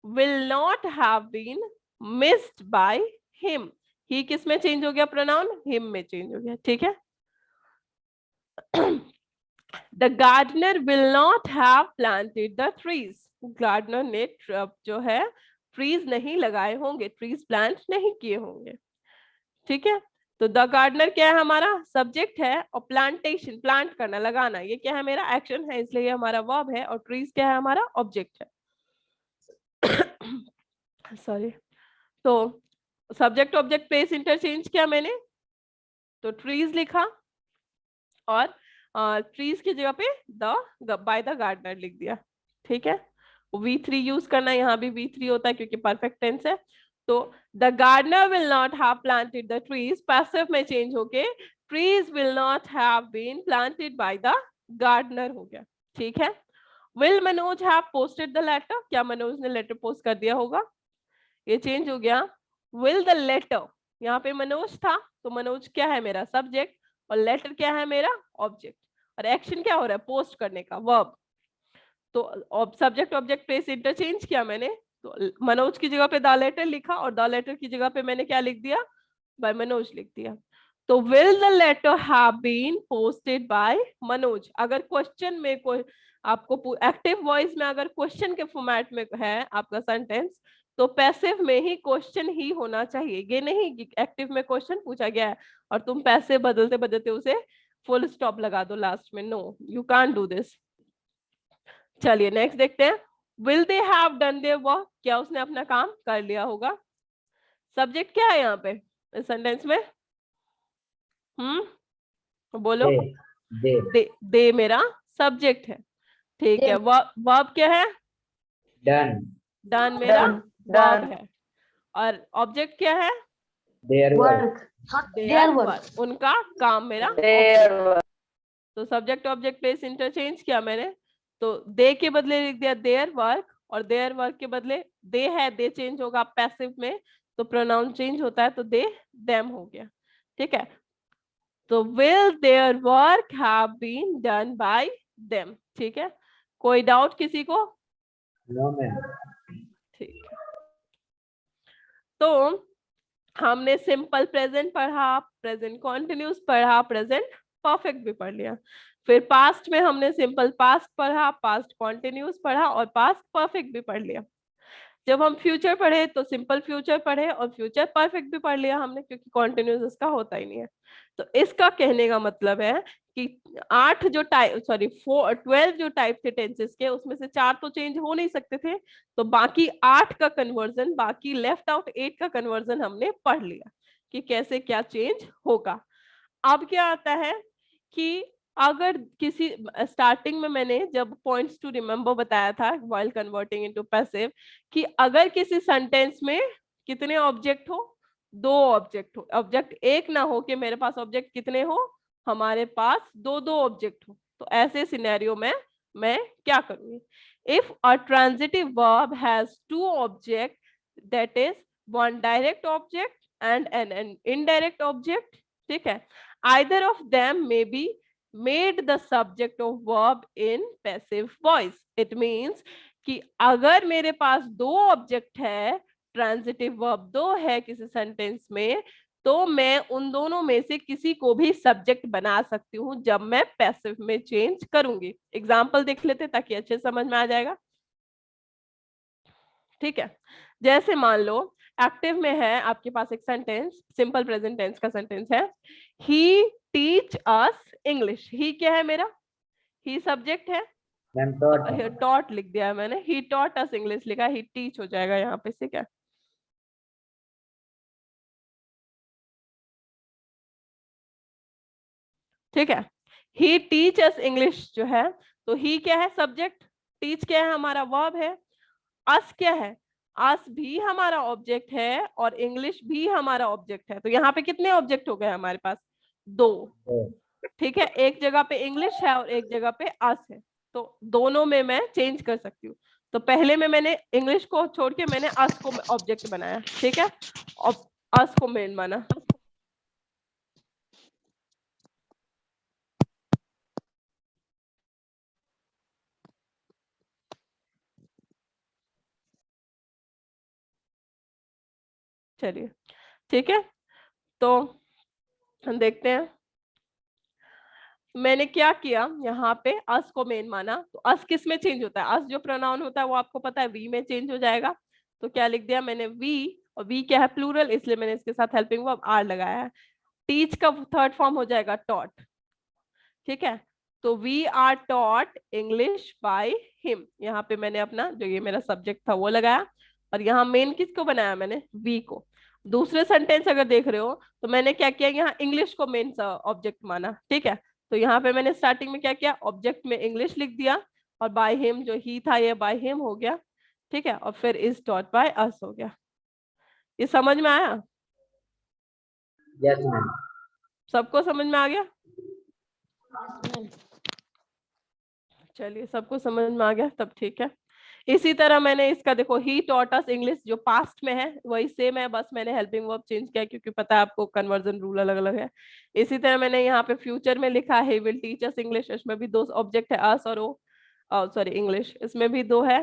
will not have been missed by him। ही किस में चेंज हो गया, प्रोनाउन him में चेंज हो गया। ठीक है, the gardener will not have planted the trees। Gardener ने जो है ट्रीज नहीं लगाए होंगे, ट्रीज प्लांट नहीं किए होंगे। ठीक है, तो द गार्डनर क्या है हमारा सब्जेक्ट है, और प्लांटेशन प्लांट करना लगाना ये क्या है मेरा एक्शन है, इसलिए ये हमारा वर्ब है, और ट्रीज क्या है हमारा ऑब्जेक्ट है। सॉरी, तो सब्जेक्ट ऑब्जेक्ट प्लेस इंटरचेंज किया मैंने, तो ट्रीज लिखा, और ट्रीज की जगह पे द बाय द गार्डनर लिख दिया। ठीक है, V3 यूज करना, यहाँ भी V3 होता है क्योंकि परफेक्ट टेंस है, तो the gardener will not have planted the trees passive में चेंज होके trees will not have been planted by the gardener हो गया। ठीक है, will Manoj have posted the letter, क्या मनोज ने लेटर पोस्ट कर दिया होगा, ये चेंज हो गया, विल द लेटर, यहाँ पे मनोज था तो मनोज क्या है मेरा सब्जेक्ट और लेटर क्या है मेरा ऑब्जेक्ट, और एक्शन क्या हो रहा है पोस्ट करने का वर्ब। तो सब्जेक्ट ऑब्जेक्ट प्लेस इंटरचेंज किया मैंने, तो मनोज की जगह पे द लेटर लिखा और द लेटर की जगह पे मैंने क्या लिख दिया बाय मनोज लिख दिया। तो will the letter have been posted by Manoj, अगर क्वेश्चन में कोई आपको एक्टिव वॉइस में अगर क्वेश्चन के फॉर्मेट में है आपका सेंटेंस तो पैसिव में ही क्वेश्चन ही होना चाहिए। ये नहीं कि एक्टिव में क्वेश्चन पूछा गया है और तुम पैसिव बदलते बदलते उसे फुल स्टॉप लगा दो लास्ट में, no you can't do this. चलिए नेक्स्ट देखते हैं, will they have done their work, क्या उसने अपना काम कर लिया होगा। सब्जेक्ट क्या है यहाँ पे इस सेंटेंस में, बोलो। दे मेरा सब्जेक्ट है, ठीक है। वर्ब क्या है, डन। डन मेरा वर्ब है, और ऑब्जेक्ट क्या है, देयर वर्क। देयर वर्क, उनका काम मेरा ऑब्जेक्ट। तो सब्जेक्ट ऑब्जेक्ट प्लेस इंटरचेंज किया मैंने, तो दे के बदले लिख दिया देयर वर्क, और देयर वर्क के बदले दे है, दे चेंज होगा पैसिव में तो प्रोनाउन चेंज होता है तो दे देम हो गया, ठीक है। तो will their work have been done by them, ठीक है। कोई डाउट किसी को, नो मैम। ठीक है। तो हमने सिंपल प्रेजेंट पढ़ा, प्रेजेंट कॉन्टिन्यूस पढ़ा, प्रेजेंट परफेक्ट भी पढ़ लिया। फिर पास्ट में हमने सिंपल पास्ट पढ़ा, पास्ट कॉन्टिन्यूस पढ़ा और पास्ट परफेक्ट भी पढ़ लिया। जब हम फ्यूचर पढ़े तो सिंपल फ्यूचर पढ़े और फ्यूचर परफेक्ट भी पढ़ लिया हमने, क्योंकि कॉन्टिन्यूस इसका होता ही नहीं है। तो इसका कहने का मतलब है कि 8 जो टाइप 12 जो टाइप थे टेंसेस के, उसमें से 4 तो चेंज हो नहीं सकते थे, तो बाकी 8 का कन्वर्जन, बाकी लेफ्ट आउट 8 का कन्वर्जन हमने पढ़ लिया कि कैसे क्या चेंज होगा। अब क्या आता है कि अगर किसी स्टार्टिंग में मैंने जब पॉइंट्स टू रिमेम्बर बताया था व्हाइल कन्वर्टिंग इनटू पैसिव, कि अगर किसी सेंटेंस में कितने ऑब्जेक्ट हो, 2 ऑब्जेक्ट हो, ऑब्जेक्ट एक ना हो कि मेरे पास ऑब्जेक्ट कितने हो, हमारे पास 2 ऑब्जेक्ट हो, तो ऐसे सिनेरियो में मैं क्या करूंगी, if a transitive verb has 2 object, that is one direct object and an indirect object, ठीक है, either of them may be made the subject of verb in passive voice. It means कि अगर मेरे पास 2 object है, transitive verb 2 है किसी sentence में, तो मैं उन दोनों में से किसी को भी सब्जेक्ट बना सकती हूँ जब मैं पैसिव में चेंज करूंगी। एग्जाम्पल देख लेते ताकि अच्छे समझ में आ जाएगा, ठीक है। जैसे मान लो एक्टिव में है आपके पास एक सेंटेंस, सिंपल प्रेजेंट टेंस का सेंटेंस है, ही टीच अस इंग्लिश। ही क्या है मेरा, ही सब्जेक्ट है, मैम टॉट लिख दिया है मैंने, ही टॉट अस इंग्लिश लिखा, ही टीच हो जाएगा यहाँ पे, ठीक है। ठीक है, ही टीच अस इंग्लिश जो है, तो ही क्या है सब्जेक्ट, टीच क्या है हमारा वर्ब है, अस क्या है, अस भी हमारा ऑब्जेक्ट है और इंग्लिश भी हमारा ऑब्जेक्ट है। तो यहाँ पे कितने ऑब्जेक्ट हो गए हमारे पास, 2, ठीक है। एक जगह पे इंग्लिश है और एक जगह पे अस है, तो दोनों में मैं चेंज कर सकती हूँ। तो पहले में मैंने इंग्लिश को छोड़ के मैंने अस को ऑब्जेक्ट बनाया, ठीक है, और अस को मेन माना। चलिए ठीक है, तो हम देखते हैं मैंने क्या किया, यहाँ पे अस को मेन माना। तो अस किस में चेंज होता है, अस जो प्रोनाउन होता है वो आपको पता है वी में चेंज हो जाएगा। तो क्या लिख दिया मैंने वी, और वी क्या है प्लूरल, इसलिए मैंने इसके साथ हेल्पिंग वर्ब आर लगाया है। टीच का थर्ड फॉर्म हो जाएगा टॉट, ठीक है। तो we are taught English by him, यहाँ पे मैंने अपना जो ये मेरा सब्जेक्ट था वो लगाया, और यहाँ मेन किसको बनाया मैंने, वी को। दूसरे सेंटेंस अगर देख रहे हो तो मैंने क्या किया, यहाँ इंग्लिश को मेन ऑब्जेक्ट माना, ठीक है। तो यहाँ पे मैंने स्टार्टिंग में क्या किया, ऑब्जेक्ट में इंग्लिश लिख दिया, और बाय हिम जो ही था ये बाय हिम हो गया, ठीक है, और फिर इज टॉट बाय अस हो गया। ये समझ में आया, यस मैम। सबको समझ में आ गया, चलिए सबको समझ में आ गया तब ठीक है। इसी तरह मैंने इसका देखो, ही टॉट अस इंग्लिश, जो पास्ट में है वही सेम है, बस मैंने हेल्पिंग वर्ब चेंज किया क्योंकि पता है आपको कन्वर्जन रूल अलग अलग है। इसी तरह मैंने यहाँ पे फ्यूचर में लिखा है, विल टीच अस इंग्लिश, इसमें भी दो ऑब्जेक्ट है, अस और ओ, सॉरी इंग्लिश, इसमें भी दो है,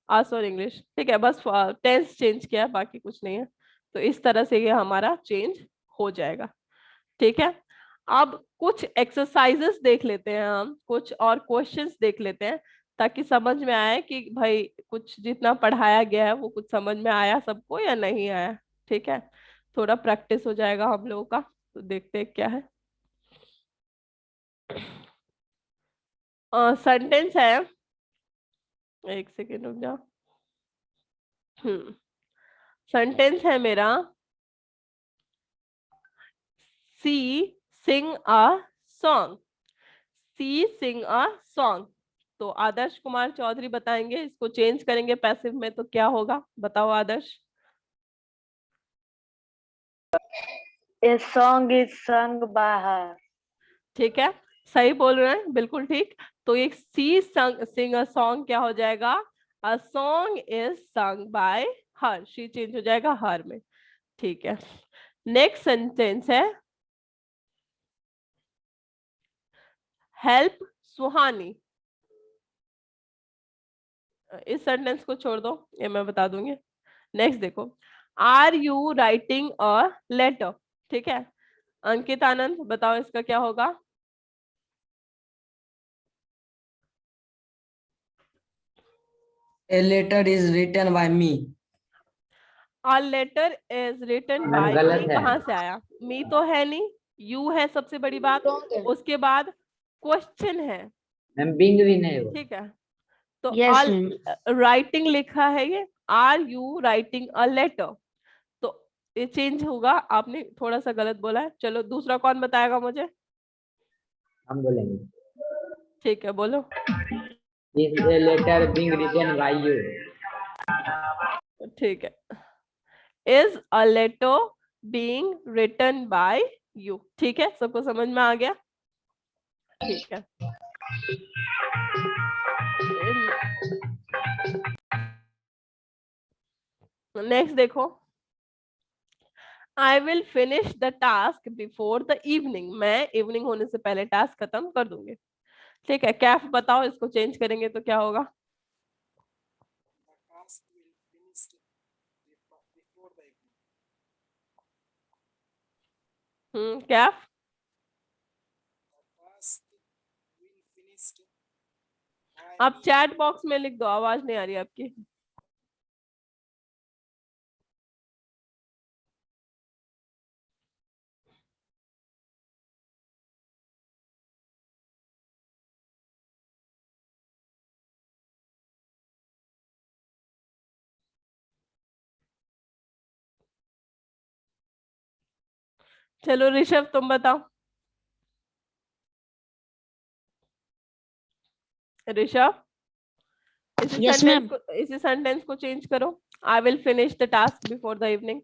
अस और इंग्लिश। ठीक है, बस टेंस चेंज किया, बाकी कुछ नहीं है। तो इस तरह से ये हमारा चेंज हो जाएगा। ठीक है, अब कुछ एक्सरसाइजेस देख लेते हैं हम, कुछ और क्वेश्चंस देख लेते हैं, ताकि समझ में आए कि भाई कुछ जितना पढ़ाया गया है वो कुछ समझ में आया सबको या नहीं आया। ठीक है, थोड़ा प्रैक्टिस हो जाएगा हम लोगों का। तो देखते हैं क्या है। सेंटेंस है, एक सेकेंड रुक जाओ। सेंटेंस है मेरा, सी सिंग a song, C Singh a song. तो आदर्श कुमार चौधरी बताएंगे, इसको चेंज करेंगे पैसिव में तो क्या होगा, बताओ आदर्श। A song is sung by her. ठीक है, सही बोल रहे हैं, बिल्कुल ठीक। तो एक सी सिंग अ सॉन्ग क्या हो जाएगा, a song is sung by her, she change हो जाएगा हर में। ठीक है, नेक्स्ट सेंटेंस है, हेल्प सुहानी। इस सेंटेंस को छोड़ दो, ये मैं बता दूंगी। नेक्स्ट देखो, are you writing a letter. ठीक है, अंकित आनंद बताओ इसका क्या होगा। A letter is written by me. A letter is written ma'am by गलत me, है। कहाँ से आया, मी तो है नहीं, यू है सबसे बड़ी बात। उसके बाद क्वेश्चन है, मैम बिंग भी नहीं वो। ठीक है। तो Yes, ma'am. राइटिंग लिखा है ये, are you writing a letter, तो ये चेंज होगा, आपने थोड़ा सा गलत बोला है। चलो दूसरा कौन बताएगा मुझे। हम बोलेंगे, ठीक है, बोलो। Is a letter being written by you. ठीक है, is a letter being written by you. ठीक है, सबको समझ में आ गया। ठीक है, नेक्स्ट देखो, I will finish the task before the evening, मैं इवनिंग होने से पहले टास्क खत्म कर दूंगी। ठीक है, कैफ बताओ इसको चेंज करेंगे तो क्या होगा। कैफ, आप चैट बॉक्स में लिख दो, आवाज नहीं आ रही आपकी। चलो ऋषभ तुम बताओ। Rishabh, Yes, ma'am. इसी सेंटेंस को चेंज करो, I will finish the task before the evening.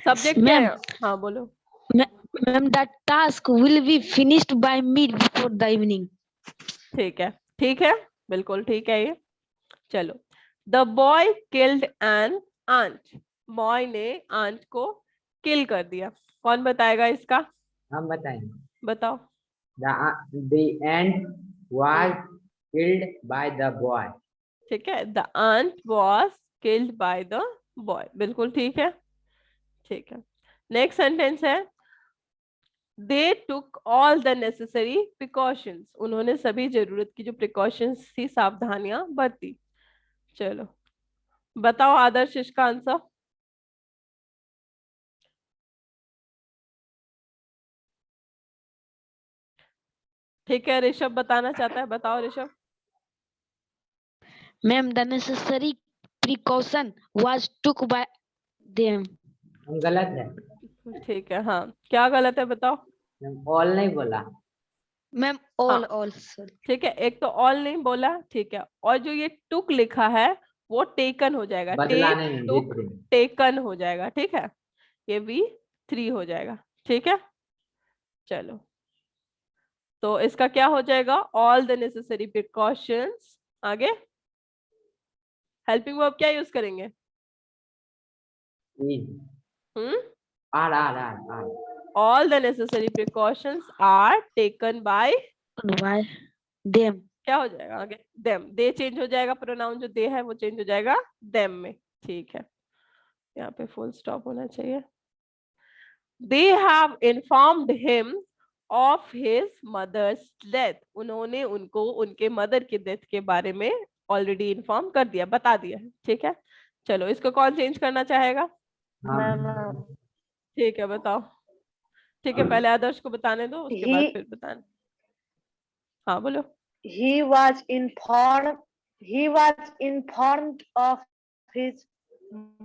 Subject क्या है, हाँ बोलो। Ma'am, that task will be finished by me before the evening. ठीक है, ठीक है, बिल्कुल ठीक है ये। चलो, the boy killed an ant, boy ने आंट को किल कर दिया। कौन बताएगा इसका, हम बताएंगे, बताओ। the ant was killed by the boy। ठीक है, the ant was killed by the boy, बिल्कुल ठीक है। ठीक है, नेक्स्ट सेंटेंस है, they took all the necessary precautions, उन्होंने सभी जरूरत की जो प्रिकॉशंस थी, सावधानियां बरती। चलो बताओ आदर्श इसका आंसर। ठीक है, ऋषभ बताना चाहता है, बताओ Rishabh. Ma'am, the necessary precaution was took by them. हम गलत है, ठीक है, हाँ क्या गलत है बताओ। मैम ऑल नहीं बोला। Ma'am, हाँ, all, sorry. ठीक है, एक तो ऑल नहीं बोला, ठीक है, और जो ये टुक लिखा है वो टेकन हो जाएगा, बदला टेक नहीं टुक different। टेकन हो जाएगा। ठीक है, ये भी 3 हो जाएगा। ठीक है, चलो तो इसका क्या हो जाएगा, ऑल द नेसेसरी प्रिकॉशंस। आगे हेल्पिंग वर्ब क्या यूज करेंगे? is hmm, are all the necessary precautions are taken by, Why them? क्या हो जाएगा आगे, देम। दे चेंज हो जाएगा, प्रोनाउन जो दे है वो चेंज हो जाएगा देम में। ठीक है, यहाँ पे फुल स्टॉप होना चाहिए। They have informed him of his mother's death, उन्होंने उनको उनके मदर की डेथ के बारे में ऑलरेडी इन्फॉर्म कर दिया, बता दिया। ठीक है, चलो इसको कौन चेंज करना चाहेगा? हम ठीक है, बताओ। ठीक है, पहले आदर्श को बताने दो, उसके बाद फिर बताना। हाँ बोलो। He was informed of his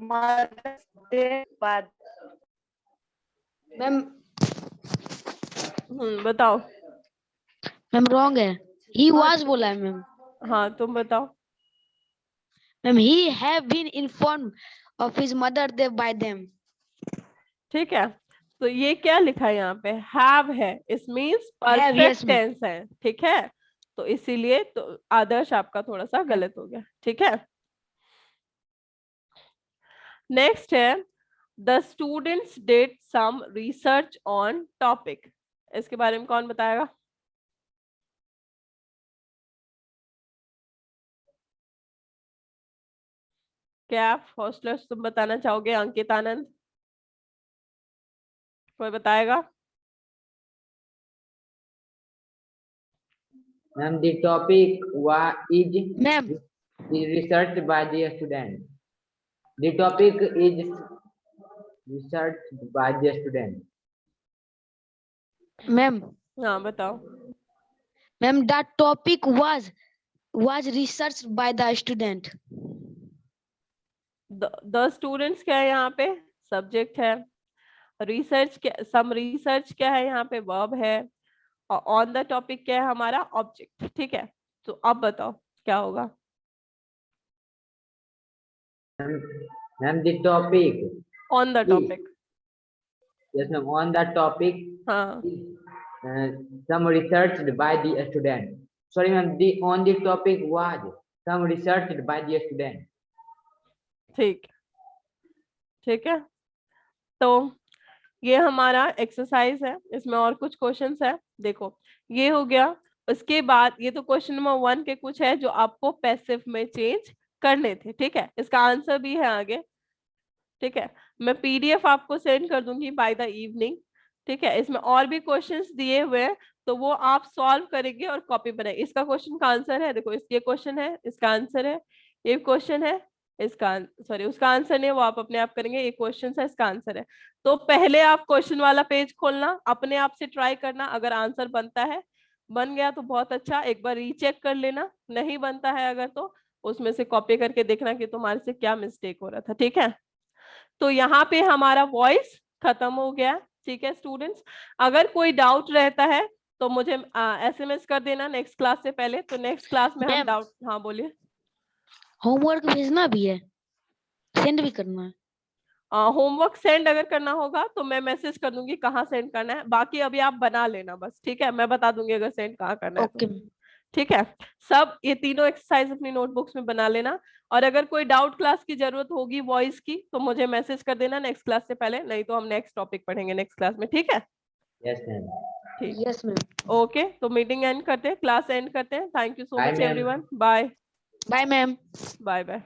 mother's death by ma'am बताओ। मैम रॉन्ग है, he was बोला है मैम। हाँ तुम बताओ। Ma'am he have been informed of his mother death by them। ठीक है, तो ये क्या लिखा है यहाँ पे, हैव है, इस means perfect yes, ma'am। Tense है। ठीक है, तो इसीलिए तो आदर्श आपका थोड़ा सा गलत हो गया। ठीक है, नेक्स्ट है the students did some research on topic, इसके बारे में कौन बताएगा? क्या आप हॉस्टलर्स तुम बताना चाहोगे? अंकित, आनंद, कोई बताएगा? and the topic is ma'am researched by the student. The topic is researched by the student. Ma'am हाँ बताओ। Ma'am the topic was researched by the student। The students क्या है यहाँ पे, सब्जेक्ट है। रिसर्च क्या, सम रिसर्च क्या है यहाँ पे, वर्ब है। और ऑन द टॉपिक क्या है हमारा, ऑब्जेक्ट। ठीक है, तो अब बताओ क्या होगा? And the topic on the topic, yes ma'am, on the topic हाँ some researched by the student. Sorry ma'am, the on the topic was some researched by the student. ठीक, ठीक है, तो ये हमारा एक्सरसाइज है, इसमें और कुछ क्वेश्चंस है। देखो ये हो गया, उसके बाद ये तो क्वेश्चन नंबर 1 के कुछ है जो आपको पैसिव में चेंज करने थे। ठीक है, इसका आंसर भी है आगे। ठीक है, मैं पीडीएफ आपको सेंड कर दूंगी बाय द इवनिंग। ठीक है, इसमें और भी क्वेश्चंस दिए हुए हैं, तो वो आप सॉल्व करेंगे और कॉपी बनाएंगे। इसका क्वेश्चन का आंसर है, देखो ये क्वेश्चन है, इसका आंसर है, ये क्वेश्चन है, इसका सॉरी उसका आंसर नहीं है, वो आप अपने आप करेंगे। ये क्वेश्चन है, इसका आंसर है। तो पहले आप क्वेश्चन वाला पेज खोलना, अपने आप से ट्राई करना, अगर आंसर बनता है, बन गया तो बहुत अच्छा, एक बार रीचेक कर लेना, नहीं बनता है अगर तो उसमें से कॉपी करके देखना कि तुम्हारे से क्या मिस्टेक हो रहा था। ठीक है, तो यहाँ पे हमारा वॉइस खत्म हो गया। ठीक है स्टूडेंट्स, अगर कोई डाउट रहता है तो मुझे एसएमएस कर देना नेक्स्ट क्लास से पहले, तो नेक्स्ट क्लास में हम डाउट, हाँ बोलिए। होमवर्क भेजना भी है, सेंड भी करना है। होमवर्क सेंड अगर करना होगा तो मैं मैसेज कर दूंगी कहाँ सेंड करना है, बाकी अभी आप बना लेना बस। ठीक है, मैं बता दूंगी अगर सेंड कहाँ करना है ओके तो। ठीक है, सब ये तीनों एक्सरसाइज अपनी नोटबुक्स में बना लेना, और अगर कोई डाउट क्लास की जरूरत होगी वॉइस की तो मुझे मैसेज कर देना नेक्स्ट क्लास से पहले, नहीं तो हम नेक्स्ट टॉपिक पढ़ेंगे नेक्स्ट क्लास में। ठीक है, Yes ma'am. ठीक, यस मैम। ओके, तो मीटिंग एंड करते हैं, क्लास एंड करते हैं। Thank you so Bye, much ma'am. Everyone, bye bye ma'am. Bye bye.